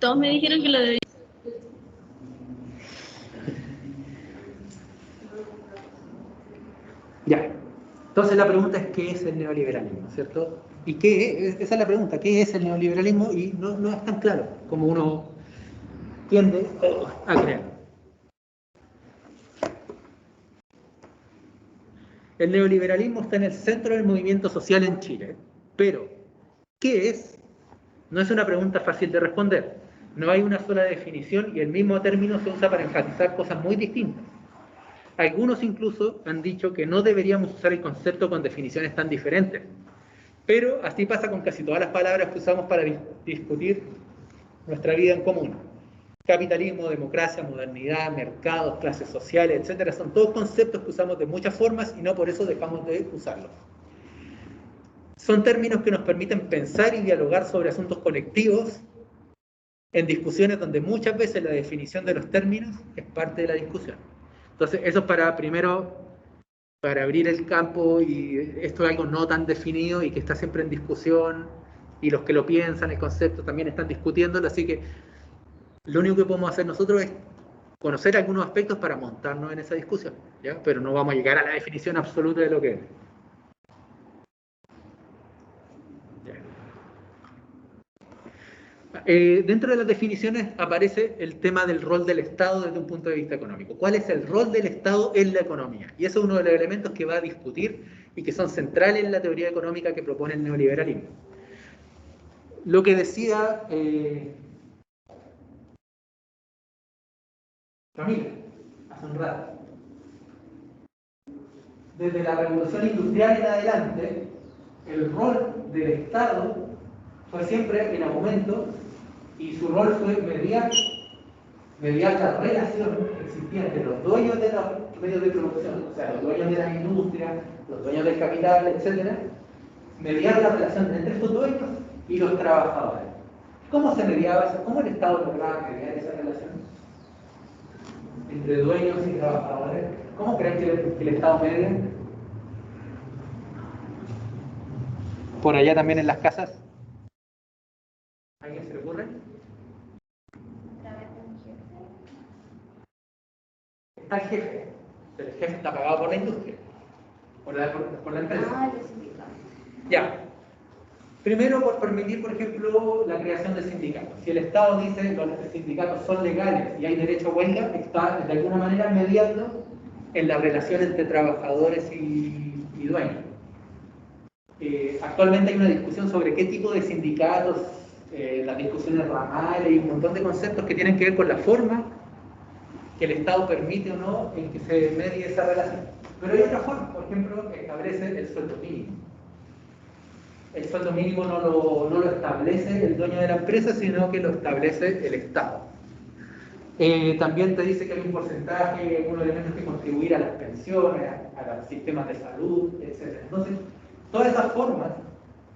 Todos me dijeron que lo debía. Ya. Entonces la pregunta es ¿qué es el neoliberalismo? ¿Cierto? ¿Y esa es la pregunta, ¿qué es el neoliberalismo? Y no es tan claro como uno tiende a creer. El neoliberalismo está en el centro del movimiento social en Chile, pero ¿qué es? No es una pregunta fácil de responder. No hay una sola definición y el mismo término se usa para enfatizar cosas muy distintas. Algunos incluso han dicho que no deberíamos usar el concepto con definiciones tan diferentes, pero así pasa con casi todas las palabras que usamos para discutir nuestra vida en común. Capitalismo, democracia, modernidad, mercados, clases sociales, etc. Son todos conceptos que usamos de muchas formas y no por eso dejamos de usarlos. Son términos que nos permiten pensar y dialogar sobre asuntos colectivos en discusiones donde muchas veces la definición de los términos es parte de la discusión. Entonces, eso es para abrir el campo, y esto es algo no tan definido y que está siempre en discusión, y los que lo piensan, el concepto, también están discutiéndolo, así que lo único que podemos hacer nosotros es conocer algunos aspectos para montarnos en esa discusión, ¿ya? Pero no vamos a llegar a la definición absoluta de lo que es. Dentro de las definiciones aparece el tema del rol del Estado desde un punto de vista económico. ¿Cuál es el rol del Estado en la economía? Y eso es uno de los elementos que va a discutir y que son centrales en la teoría económica que propone el neoliberalismo. lo que decía Camila hace un rato. Desde la revolución industrial en adelante, el rol del Estado fue siempre en aumento y su rol fue mediar la relación que existía entre los dueños de los medios de producción, o sea, los dueños de la industria, los dueños del capital, etc., mediar la relación entre estos dueños y los trabajadores. ¿Cómo se mediaba eso? ¿Cómo el Estado lograba mediar esa relación entre dueños y trabajadores? ¿Cómo creen que el Estado media? Por allá también en las casas. ¿A alguien se le ocurre? Está el jefe, pero el jefe está pagado por la industria, por la empresa. Ah, los sindicatos. Ya. Primero, por permitir, por ejemplo, la creación de sindicatos. Si el Estado dice que los sindicatos son legales y hay derecho a huelga, está de alguna manera mediando en la relación entre trabajadores y dueños. Actualmente hay una discusión sobre qué tipo de sindicatos, las discusiones ramales y un montón de conceptos que tienen que ver con la forma que el Estado permite o no en que se medie esa relación. Pero hay otra forma, por ejemplo, que establece el sueldo mínimo. El sueldo mínimo no lo establece el dueño de la empresa, sino que lo establece el Estado. También te dice que hay un porcentaje, algunos elementos que contribuir a las pensiones, a los sistemas de salud, etc. Entonces, todas esas formas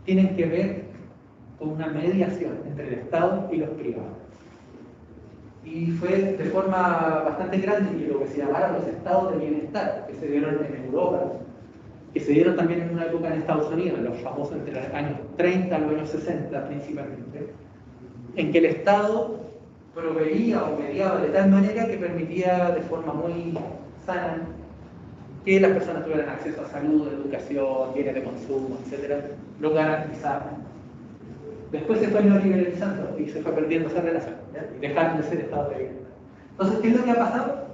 tienen que ver con una mediación entre el Estado y los privados. Y fue de forma bastante grande que lo que se llamaron los estados de bienestar, que se dieron en Europa, que se dieron también en una época en Estados Unidos, los famosos entre los años 30 a los años 60 principalmente, en que el Estado proveía o mediaba de tal manera que permitía de forma muy sana que las personas tuvieran acceso a salud, educación, bienes de consumo, etc. Lo garantizaba. Después se fue neoliberalizando y se fue perdiendo esa relación, ¿ya? Y dejaron de ser estados de bienestar. Entonces, ¿qué es lo que ha pasado?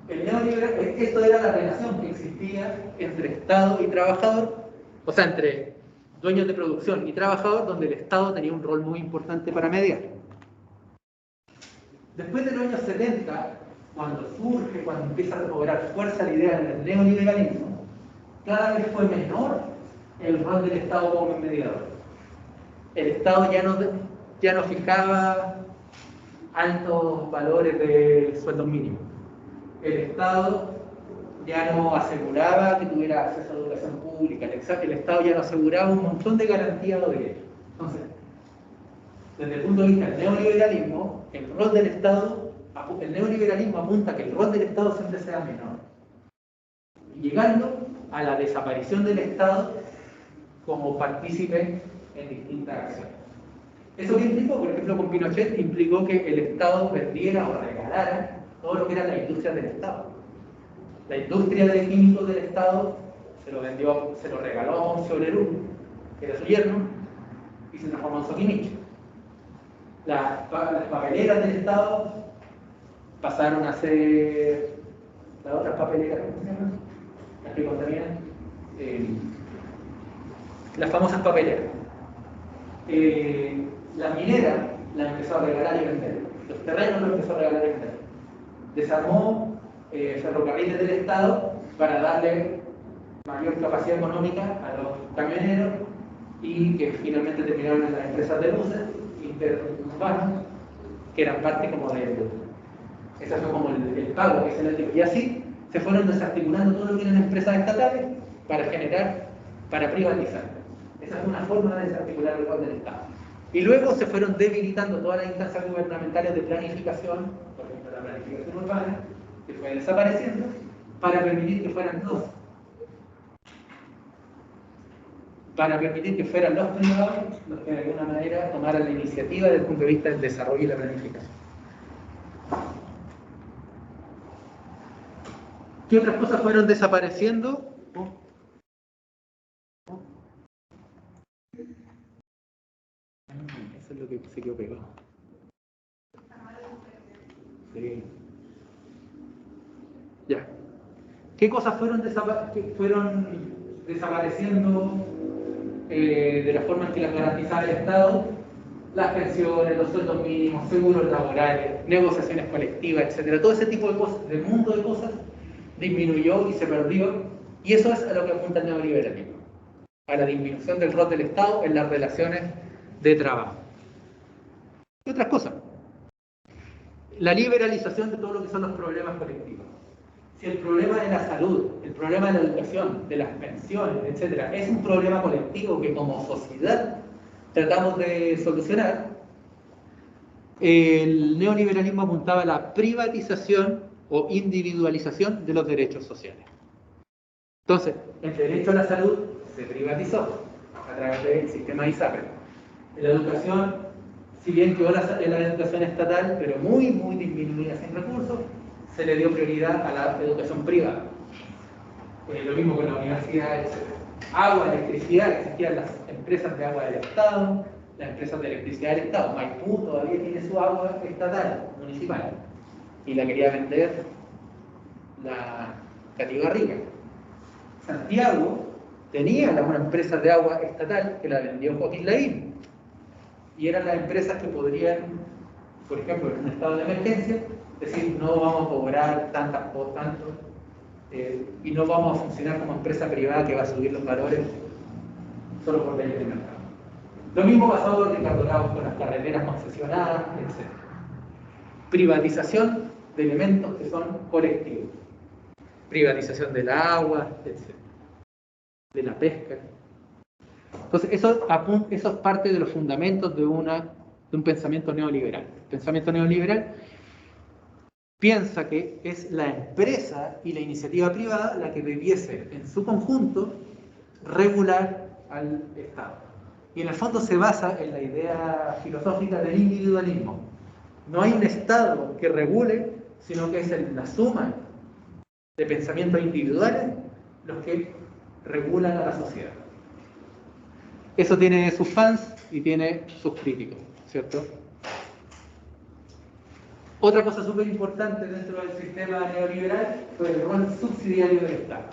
Esto era la relación que existía entre Estado y trabajador, o sea, entre dueños de producción y trabajador, donde el Estado tenía un rol muy importante para mediar. Después de los años 70, cuando empieza a cobrar fuerza la idea del neoliberalismo, cada vez fue menor el rol del Estado como mediador. El Estado ya no fijaba altos valores de sueldo mínimo. El Estado ya no aseguraba que tuviera acceso a educación pública. El Estado ya no aseguraba un montón de garantías o derechos. Entonces, desde el punto de vista del neoliberalismo, el rol del Estado, el neoliberalismo apunta a que el rol del Estado siempre sea menor, llegando a la desaparición del Estado como partícipe en distintas acciones. ¿Eso qué implicó? Por ejemplo, con Pinochet implicó que el Estado vendiera o regalara todo lo que era la industria del Estado. La industria de químicos del Estado se lo regaló a un obrero, que era su yerno, y se transformó en Soquimich. Las papeleras del Estado pasaron a ser las otras papeleras, ¿cómo se llaman? Las que contaminan. Las famosas papeleras. La minera la empezó a regalar y vender. Los terrenos los empezó a regalar y vender. Desarmó ferrocarriles del Estado para darle mayor capacidad económica a los camioneros y que finalmente terminaron en las empresas de luces interurbanas, que eran parte como ese fue como el pago que se les dio. Y así se fueron desarticulando todo lo que eran empresas estatales para privatizar. Esa es una forma de desarticular el rol del Estado. Y luego se fueron debilitando todas las instancias gubernamentales de planificación, por ejemplo la planificación urbana, que fue desapareciendo, para permitir que fueran los privados los que de alguna manera tomaran la iniciativa desde el punto de vista del desarrollo y la planificación. ¿Qué otras cosas fueron desapareciendo? Eso es lo que se quedó pegado. Sí. Ya. ¿Qué cosas fueron desapareciendo de la forma en que las garantizaba el Estado, las pensiones, los sueldos mínimos, seguros laborales, negociaciones colectivas, etcétera. Todo ese tipo de cosas, del mundo de cosas, disminuyó y se perdió, y eso es a lo que apunta el neoliberalismo, a la disminución del rol del Estado en las relaciones de trabajo. Y otras cosas. La liberalización de todo lo que son los problemas colectivos. Si el problema de la salud, el problema de la educación, de las pensiones, etcétera, es un problema colectivo que como sociedad tratamos de solucionar, el neoliberalismo apuntaba a la privatización o individualización de los derechos sociales. Entonces, el derecho a la salud se privatizó a través del sistema ISAPRE. La educación, si bien quedó en la educación estatal, pero muy, muy disminuida sin recursos, se le dio prioridad a la educación privada. Lo mismo con la universidad, etc. Agua, electricidad, existían las empresas de agua del Estado, las empresas de electricidad del Estado. Maipú todavía tiene su agua estatal, municipal, y la quería vender la Catigarriga. Santiago tenía una empresa de agua estatal que la vendió Joaquín Lavín, y eran las empresas que podrían, por ejemplo, en un estado de emergencia, decir, no vamos a cobrar tantas por tanto, y no vamos a funcionar como empresa privada que va a subir los valores solo por leyes de mercado. Lo mismo pasó en Ricardo Lagos con las carreteras concesionadas, etc. Privatización de elementos que son colectivos. Privatización del agua, etc. De la pesca. Entonces, eso es parte de los fundamentos de un pensamiento neoliberal. El pensamiento neoliberal piensa que es la empresa y la iniciativa privada la que debiese, en su conjunto, regular al Estado. Y en el fondo se basa en la idea filosófica del individualismo. No hay un Estado que regule, sino que es la suma de pensamientos individuales los que regulan a la sociedad. Eso tiene sus fans y tiene sus críticos, ¿cierto? Otra cosa súper importante dentro del sistema neoliberal fue el rol subsidiario del Estado.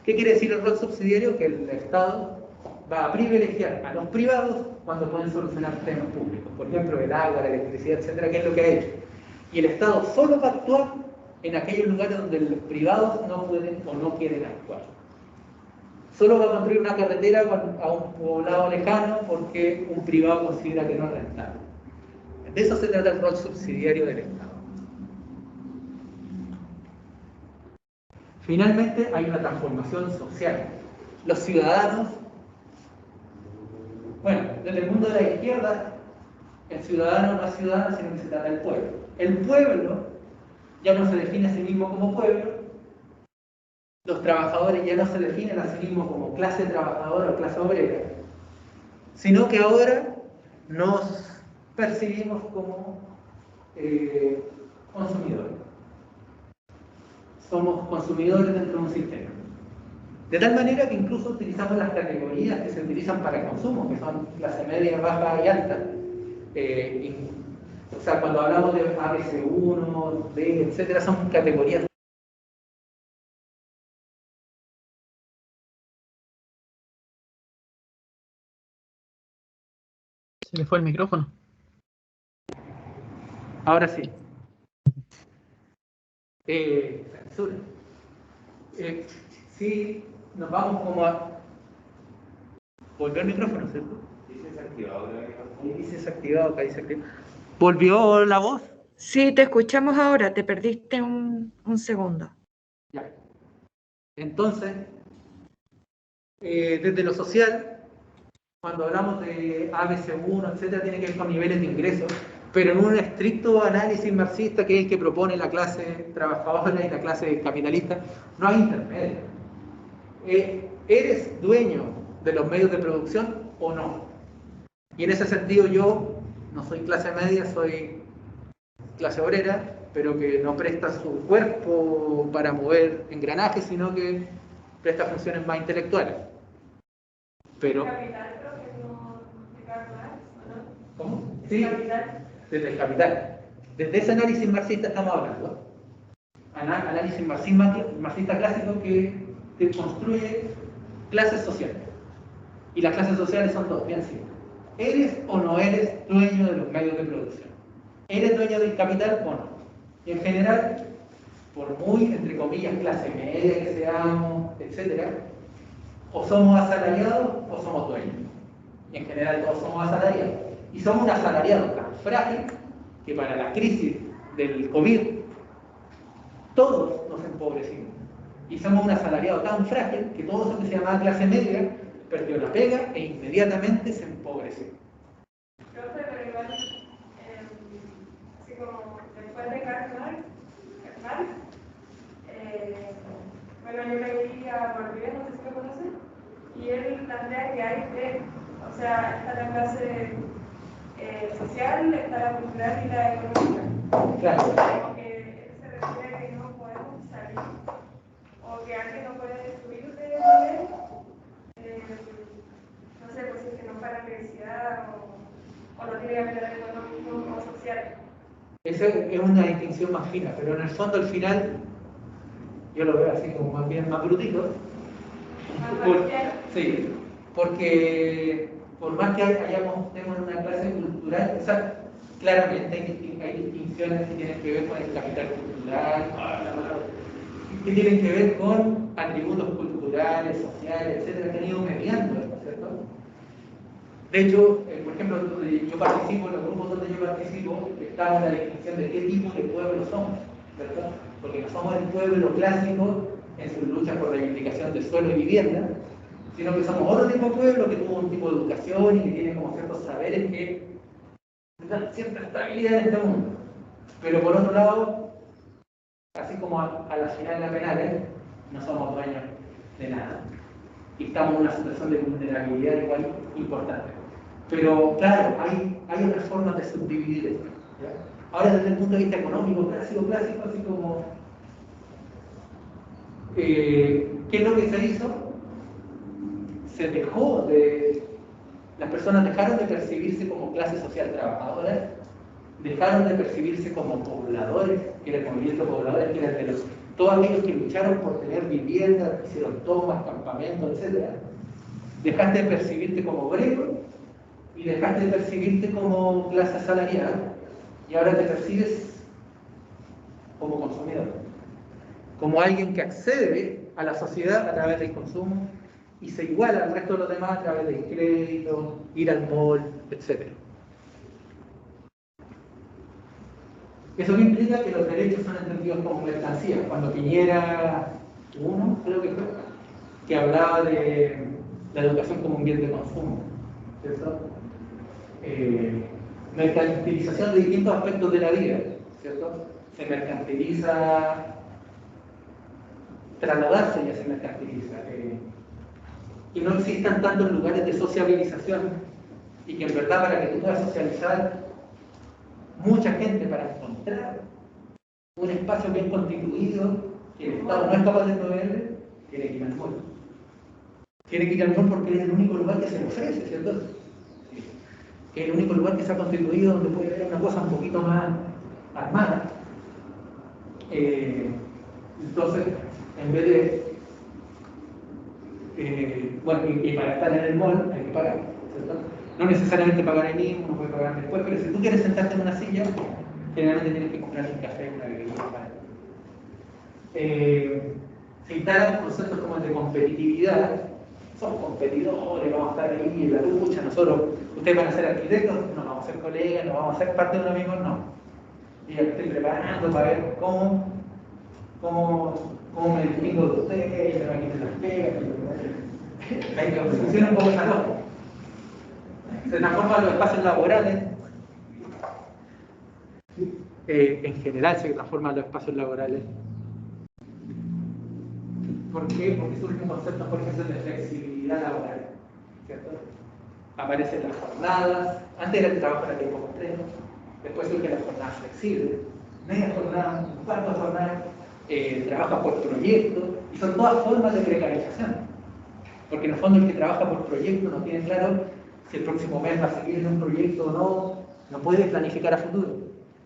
¿Qué quiere decir el rol subsidiario? Que el Estado va a privilegiar a los privados cuando pueden solucionar temas públicos. Por ejemplo, el agua, la electricidad, etcétera, que es lo que ha hecho. Y el Estado solo va a actuar en aquellos lugares donde los privados no pueden o no quieren actuar. Solo va a construir una carretera a un poblado lejano porque un privado considera que no es rentable. De eso se trata el rol subsidiario del Estado. Finalmente, hay una transformación social. Los ciudadanos, bueno, desde el mundo de la izquierda, el ciudadano no es ciudadano, sino que se trata del pueblo. El pueblo ya no se define a sí mismo como pueblo, los trabajadores ya no se definen a sí mismos como clase trabajadora o clase obrera, sino que ahora nos percibimos como consumidores. Somos consumidores dentro de un sistema. De tal manera que incluso utilizamos las categorías que se utilizan para el consumo, que son clase media, baja y alta. O sea, cuando hablamos de ABC1, D, etcétera, son categorías. Se le fue el micrófono. Ahora sí. Censura. Sí, nos vamos como a... Volvió el micrófono, ¿cierto? Dice desactivado el micrófono. Dice desactivado, acá dice activado. ¿Volvió la voz? Sí, te escuchamos ahora, te perdiste un segundo. Ya. Entonces, desde lo social, cuando hablamos de ABC1, etcétera, tiene que ver con niveles de ingresos, pero en un estricto análisis marxista, que es el que propone la clase trabajadora y la clase capitalista, no hay intermedio. ¿Eres dueño de los medios de producción o no? Y en ese sentido yo no soy clase media, soy clase obrera, pero que no presta su cuerpo para mover engranajes, sino que presta funciones más intelectuales. Pero... ¿Cómo? Sí, desde el capital. Desde ese análisis marxista estamos hablando. Análisis marxista clásico que construye clases sociales. Y las clases sociales son dos, bien simples. ¿Eres o no eres dueño de los medios de producción? ¿Eres dueño del capital o no? Y en general, por muy, entre comillas, clase media que seamos, etc., o somos asalariados o somos dueños. Y en general todos somos asalariados. Y somos un asalariado tan frágil que para la crisis del COVID todos nos empobrecimos. Y somos un asalariado tan frágil que todo eso que se llamaba clase media perdió la pega e inmediatamente se empobreció. Profe, pero igual, así como después de Karl Marx, bueno, yo leí a Bourdieu, no sé si lo conocen, y él plantea que hay tres, o sea, está la clase social, está la cultural y la económica. Claro. Como que él se refiere a que no podemos salir, o que alguien no puede subir de nivel, no sé, pues si es que no para la universidad o no tiene habilidad económica o social. Esa es una distinción más fina, pero en el fondo al final yo lo veo así como más bien más brutito. Sí, porque por más que tenemos una clase cultural, o sea, claramente hay distinciones que tienen que ver con el capital cultural, que tienen que ver con atributos culturales, sociales, etcétera, que han ido mediando esto, ¿cierto? De hecho, por ejemplo, yo participo en los grupos donde yo participo, estamos en la distinción de qué tipo de pueblo somos, ¿cierto? Porque no somos el pueblo clásico en su lucha por reivindicación de suelo y vivienda, sino que somos otro tipo de pueblo que tuvo un tipo de educación y que tiene como ciertos saberes que dan cierta estabilidad en este mundo. Pero por otro lado, así como a las finales penales, no somos dueños de nada. Y estamos en una situación de vulnerabilidad igual importante. Pero claro, hay otras formas de subdividir esto, ¿ya? Ahora desde el punto de vista económico, clásico, así como ¿qué es lo que se hizo? Las personas dejaron de percibirse como clase social trabajadora, dejaron de percibirse como pobladores, que era el movimiento pobladores, que era de todos aquellos que lucharon por tener vivienda, hicieron tomas, campamentos, etc. Dejaste de percibirte como obrero y dejaste de percibirte como clase asalariada, y ahora te percibes como consumidor, como alguien que accede a la sociedad a través del consumo y se iguala al resto de los demás a través del crédito, ir al mall, etc. Eso implica que los derechos son entendidos como mercancías. Cuando Piñera I, creo que fue, que hablaba de la educación como un bien de consumo, ¿cierto? Mercantilización de distintos aspectos de la vida, ¿cierto? Se mercantiliza, trasladarse ya se mercantiliza, que no existan tantos lugares de sociabilización y que en verdad para que tú puedas socializar mucha gente, para encontrar un espacio bien constituido que el Estado no es capaz de proveerle, tiene que ir al mall. Tiene que ir al mall porque es el único lugar que se le ofrece, ¿cierto? Sí. Es el único lugar que se ha constituido donde puede haber una cosa un poquito más armada. Entonces, en vez de bueno, y para estar en el mall hay que pagar, ¿cierto? No necesariamente pagar ahí mismo, uno puede pagar después, pero si tú quieres sentarte en una silla, generalmente tienes que comprar un café, una bebida. Se instalan conceptos como el de competitividad. Somos competidores, vamos a estar ahí en la lucha, ustedes van a ser arquitectos, no vamos a ser colegas, no vamos a ser parte de uno mismo, no. Y ya me estoy preparando para ver cómo me distingo de ustedes, me van a quitar las pegas, que funciona un poco esa cosa. Se transforman los espacios laborales, en general se transforman los espacios laborales. ¿Por qué? Porque surgen conceptos, por ejemplo, de flexibilidad laboral, ¿cierto? Aparecen las jornadas, antes era el trabajo era tiempo completo, después surgen las jornadas flexibles, media jornada, un cuarto de jornada, trabaja por proyecto, y son todas formas de precarización. Porque en el fondo el que trabaja por proyecto no tiene claro si el próximo mes va a seguir en un proyecto o no puede planificar a futuro.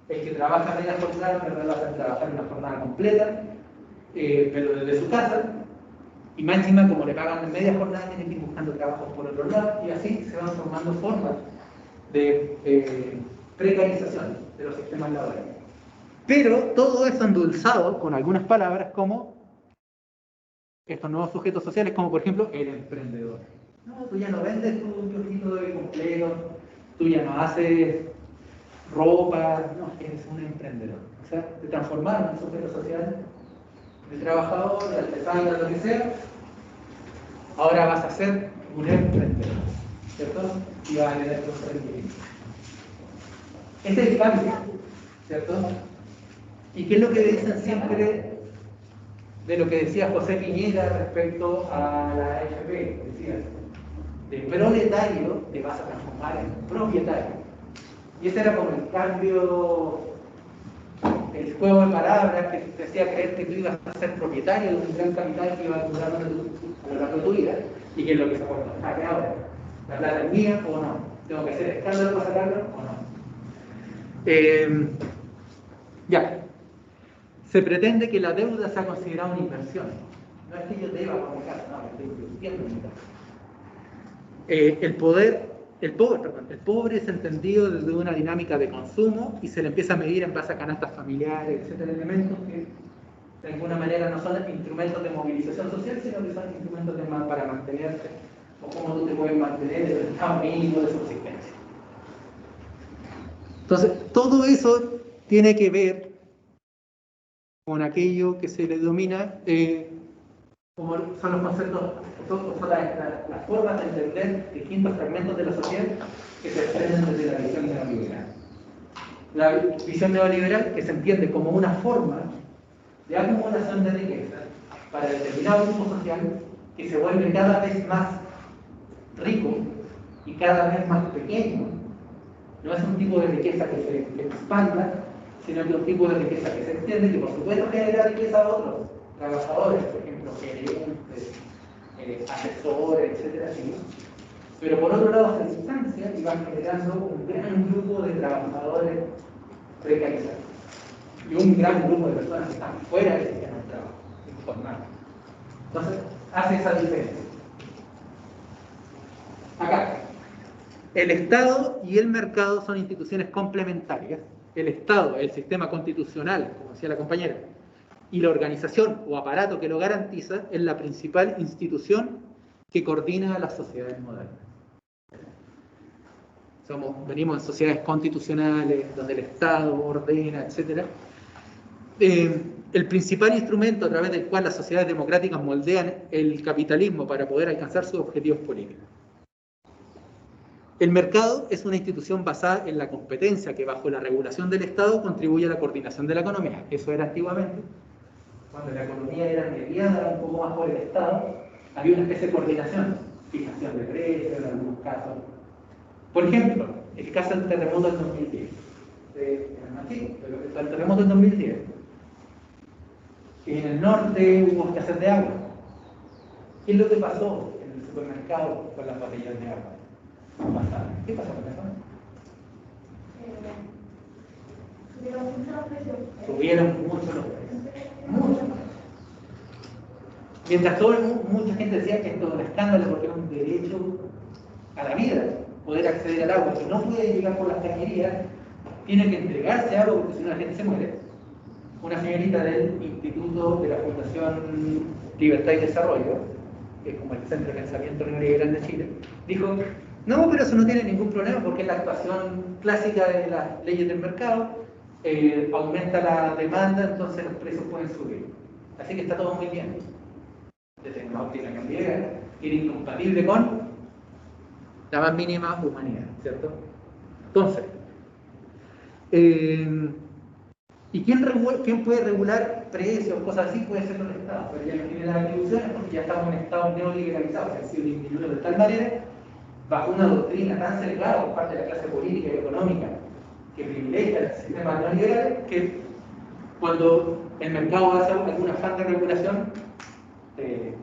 El que trabaja media jornada, en verdad va a trabajar una jornada completa, pero desde su casa, Y más encima, como le pagan en media jornada, tienen que ir buscando trabajos por otro lado, y así se van formando formas de precarización de los sistemas laborales. Pero todo eso endulzado con algunas palabras como estos nuevos sujetos sociales, como por ejemplo el emprendedor. No, tú ya no vendes tu kiosquito de completo, tú ya no haces ropa, no, eres un emprendedor. O sea, te transformaron en sujeto social, de trabajador, de artesano, de lo que sea. Ahora vas a ser un emprendedor, ¿cierto? Y vas a tener tus rendimientos. Este es el cambio, ¿cierto? ¿Y qué es lo que dicen siempre de lo que decía José Piñera respecto a la AFP? Decía, de proletario te vas a transformar en propietario. Y ese era como el cambio, el juego de palabras que te hacía creer que tú ibas a ser propietario de un gran capital que iba a durar a lo largo de tu vida, y que es lo que se aporta. ¿Qué ahora? ¿La plata es mía o no? ¿Tengo que hacer escándalo para sacarlo o no? Ya. Se pretende que la deuda sea considerada una inversión. No es que yo deba por mi casa, no, estoy invirtiendo en mi casa. El pobre es entendido desde una dinámica de consumo y se le empieza a medir en base a canastas familiares, etcétera, elementos que de alguna manera no son instrumentos de movilización social, sino que son instrumentos para mantenerse, o cómo tú te puedes mantener en el estado mínimo de subsistencia. Entonces, todo eso tiene que ver con aquello que se le denomina, como son los conceptos, son las formas de entender distintos fragmentos de la sociedad que se desprenden desde la visión neoliberal. La visión neoliberal que se entiende como una forma de acumulación de riqueza para determinado grupo social que se vuelve cada vez más rico y cada vez más pequeño. No es un tipo de riqueza que se expanda, sino que un tipo de riqueza que se extiende, que por supuesto genera riqueza a otros trabajadores, por ejemplo, gerentes, asesores, etcétera, ¿sí? Pero por otro lado se distancia y va generando un gran grupo de trabajadores precarizados y un gran grupo de personas que están fuera del sistema de trabajo, informal. Entonces, hace esa diferencia. Acá, el Estado y el mercado son instituciones complementarias. El Estado, el sistema constitucional, como decía la compañera, y la organización o aparato que lo garantiza es la principal institución que coordina a las sociedades modernas. Venimos en sociedades constitucionales, donde el Estado ordena, etc. El principal instrumento a través del cual las sociedades democráticas moldean el capitalismo para poder alcanzar sus objetivos políticos. El mercado es una institución basada en la competencia que bajo la regulación del Estado contribuye a la coordinación de la economía. Eso era antiguamente. Cuando la economía era mediada un poco más por el Estado, había una especie de coordinación, fijación de precios en algunos casos. Por ejemplo, el caso del terremoto del 2010. El terremoto del 2010. En el norte hubo escasez de agua. ¿Qué es lo que pasó en el supermercado con las botellas de agua? ¿Qué pasó con eso? Subieron mucho los precios. Mucho. Mientras mucha gente decía que esto es un escándalo porque es un derecho a la vida, poder acceder al agua. Si no puede llegar por las cañerías, tiene que entregarse agua porque si no la gente se muere. Una señorita del Instituto de la Fundación Libertad y Desarrollo, que es como el centro de pensamiento neoliberal de Chile, dijo: no, pero eso no tiene ningún problema porque es la actuación clásica de las leyes del mercado, aumenta la demanda, entonces los precios pueden subir. Así que está todo muy bien. Desde una óptica neoliberal, que era incompatible con la más mínima humanidad, ¿cierto? Entonces, ¿y quién puede regular precios, cosas así? Puede ser el Estado, pero ya no tiene las atribuciones porque ya estamos en un Estado neoliberalizado, que ha sido disminuido de tal manera, bajo una doctrina tan cerrada por parte de la clase política y económica que privilegia el sistema neoliberal, que cuando el mercado hace alguna falta de regulación, te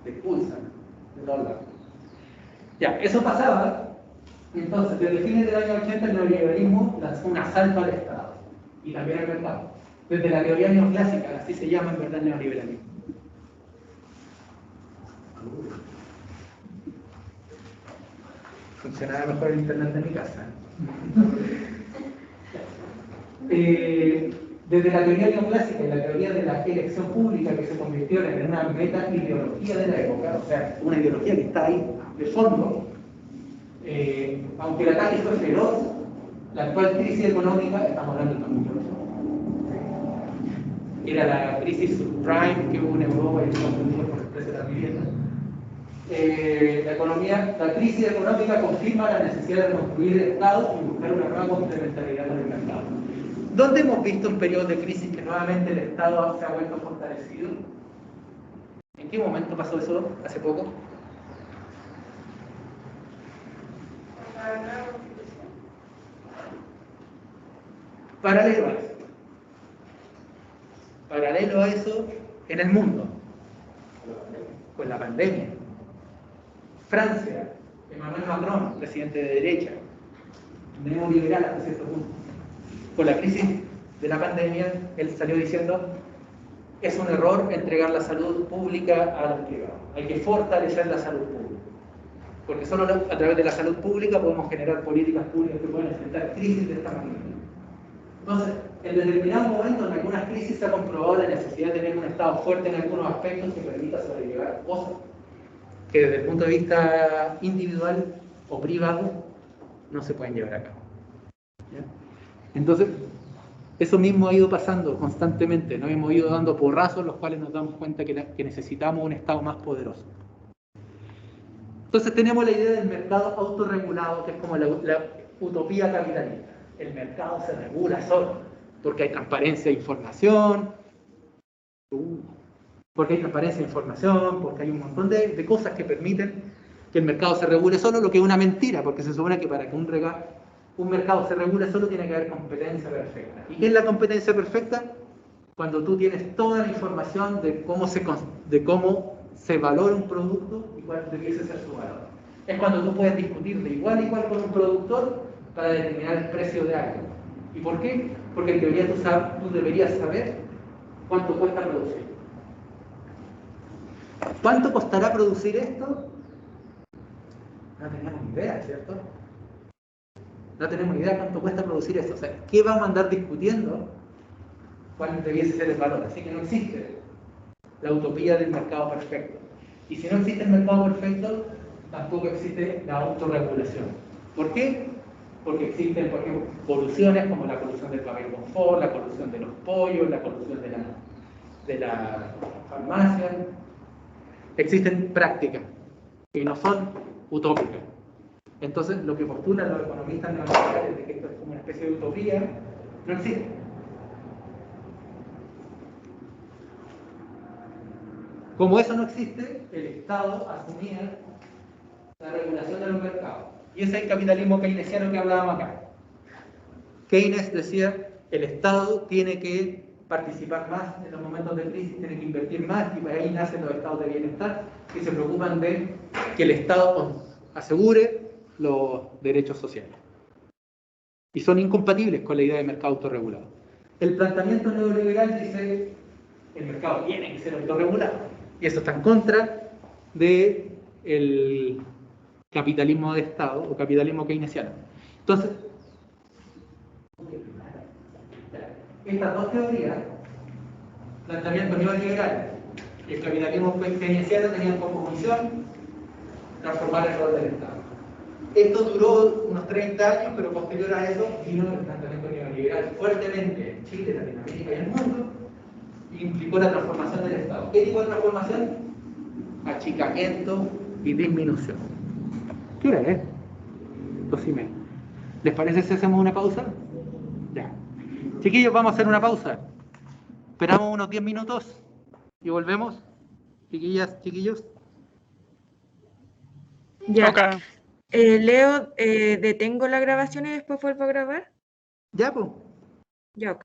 expulsan de todos lados. Ya, eso pasaba, y entonces desde fines del año 80 el neoliberalismo lanzó un asalto al Estado y también al mercado. Desde la teoría neoclásica, así se llama en verdad el neoliberalismo. Funcionaba mejor el internet de mi casa. Desde la teoría neoclásica y la teoría de la elección pública, que se convirtió en una meta ideología de la época, o sea, una ideología que está ahí de fondo, aunque el ataque fue feroz, la actual crisis económica, estamos hablando de 2008, era la crisis subprime que hubo en Europa y en Estados Unidos por el precio de la vivienda. La crisis económica confirma la necesidad de construir estados y buscar una nueva complementariedad con el mercado. ¿Dónde hemos visto un periodo de crisis que nuevamente el Estado se ha vuelto fortalecido? ¿En qué momento pasó eso? ¿Hace poco? Paralelo a eso, en el mundo, con la pandemia. Francia, Emmanuel Macron, presidente de derecha, neoliberal hasta cierto punto. Con la crisis de la pandemia, él salió diciendo: es un error entregar la salud pública a los privados. Hay que fortalecer la salud pública. Porque solo a través de la salud pública podemos generar políticas públicas que puedan enfrentar crisis de esta manera. Entonces, en determinados momentos, en algunas crisis se ha comprobado la necesidad de tener un Estado fuerte en algunos aspectos que permita sobrellevar cosas que desde el punto de vista individual o privado no se pueden llevar a cabo. ¿Ya? Entonces, eso mismo ha ido pasando constantemente, nos hemos ido dando porrazos, los cuales nos damos cuenta que necesitamos un Estado más poderoso. Entonces tenemos la idea del mercado autorregulado, que es como la utopía capitalista. El mercado se regula solo, porque hay transparencia de información, porque hay un montón de cosas que permiten que el mercado se regule solo, lo que es una mentira, porque se supone que para que un mercado se regule solo tiene que haber competencia perfecta. ¿Y qué es la competencia perfecta? Cuando tú tienes toda la información de cómo se valora un producto y cuál debiese ser su valor. Es cuando tú puedes discutir de igual a igual con un productor para determinar el precio de algo. ¿Y por qué? Porque en teoría tú deberías saber cuánto cuesta producir. ¿Cuánto costará producir esto? No tenemos ni idea, ¿cierto? No tenemos ni idea cuánto cuesta producir esto. O sea, ¿qué vamos a andar discutiendo? ¿Cuál debiese ser el valor? Así que no existe la utopía del mercado perfecto. Y si no existe el mercado perfecto, tampoco existe la autorregulación. ¿Por qué? Porque existen, por ejemplo, colusiones como la colusión del papel confort, la colusión de los pollos, la colusión de la farmacia. Existen prácticas que no son utópicas. Entonces, lo que postulan los economistas neoliberales de que esto es como una especie de utopía, no existe. Como eso no existe, el Estado asumía la regulación de los mercados. Y ese es el capitalismo keynesiano que hablábamos acá. Keynes decía, el Estado tiene que participar más en los momentos de crisis, tiene que invertir más, y ahí nacen los estados de bienestar, que se preocupan de que el Estado asegure los derechos sociales. Y son incompatibles con la idea de mercado autorregulado. El planteamiento neoliberal dice, el mercado tiene que ser autorregulado. Y eso está en contra del capitalismo de Estado o capitalismo keynesiano. Entonces, estas dos teorías, planteamiento neoliberal y el capitalismo keynesiano, tenían como misión transformar el rol del Estado. Esto duró unos 30 años, pero posterior a eso vino el planteamiento neoliberal fuertemente en Chile, Latinoamérica y el mundo, y implicó la transformación del Estado. ¿Qué tipo de transformación? Achicamiento y disminución. ¿Qué hora es? 2:30. ¿Les parece si hacemos una pausa? Ya. Chiquillos, vamos a hacer una pausa. Esperamos unos 10 minutos y volvemos. Chiquillas, chiquillos. Ya. Okay. Leo, detengo la grabación y después vuelvo a grabar. Ya, pues. Ya, ok.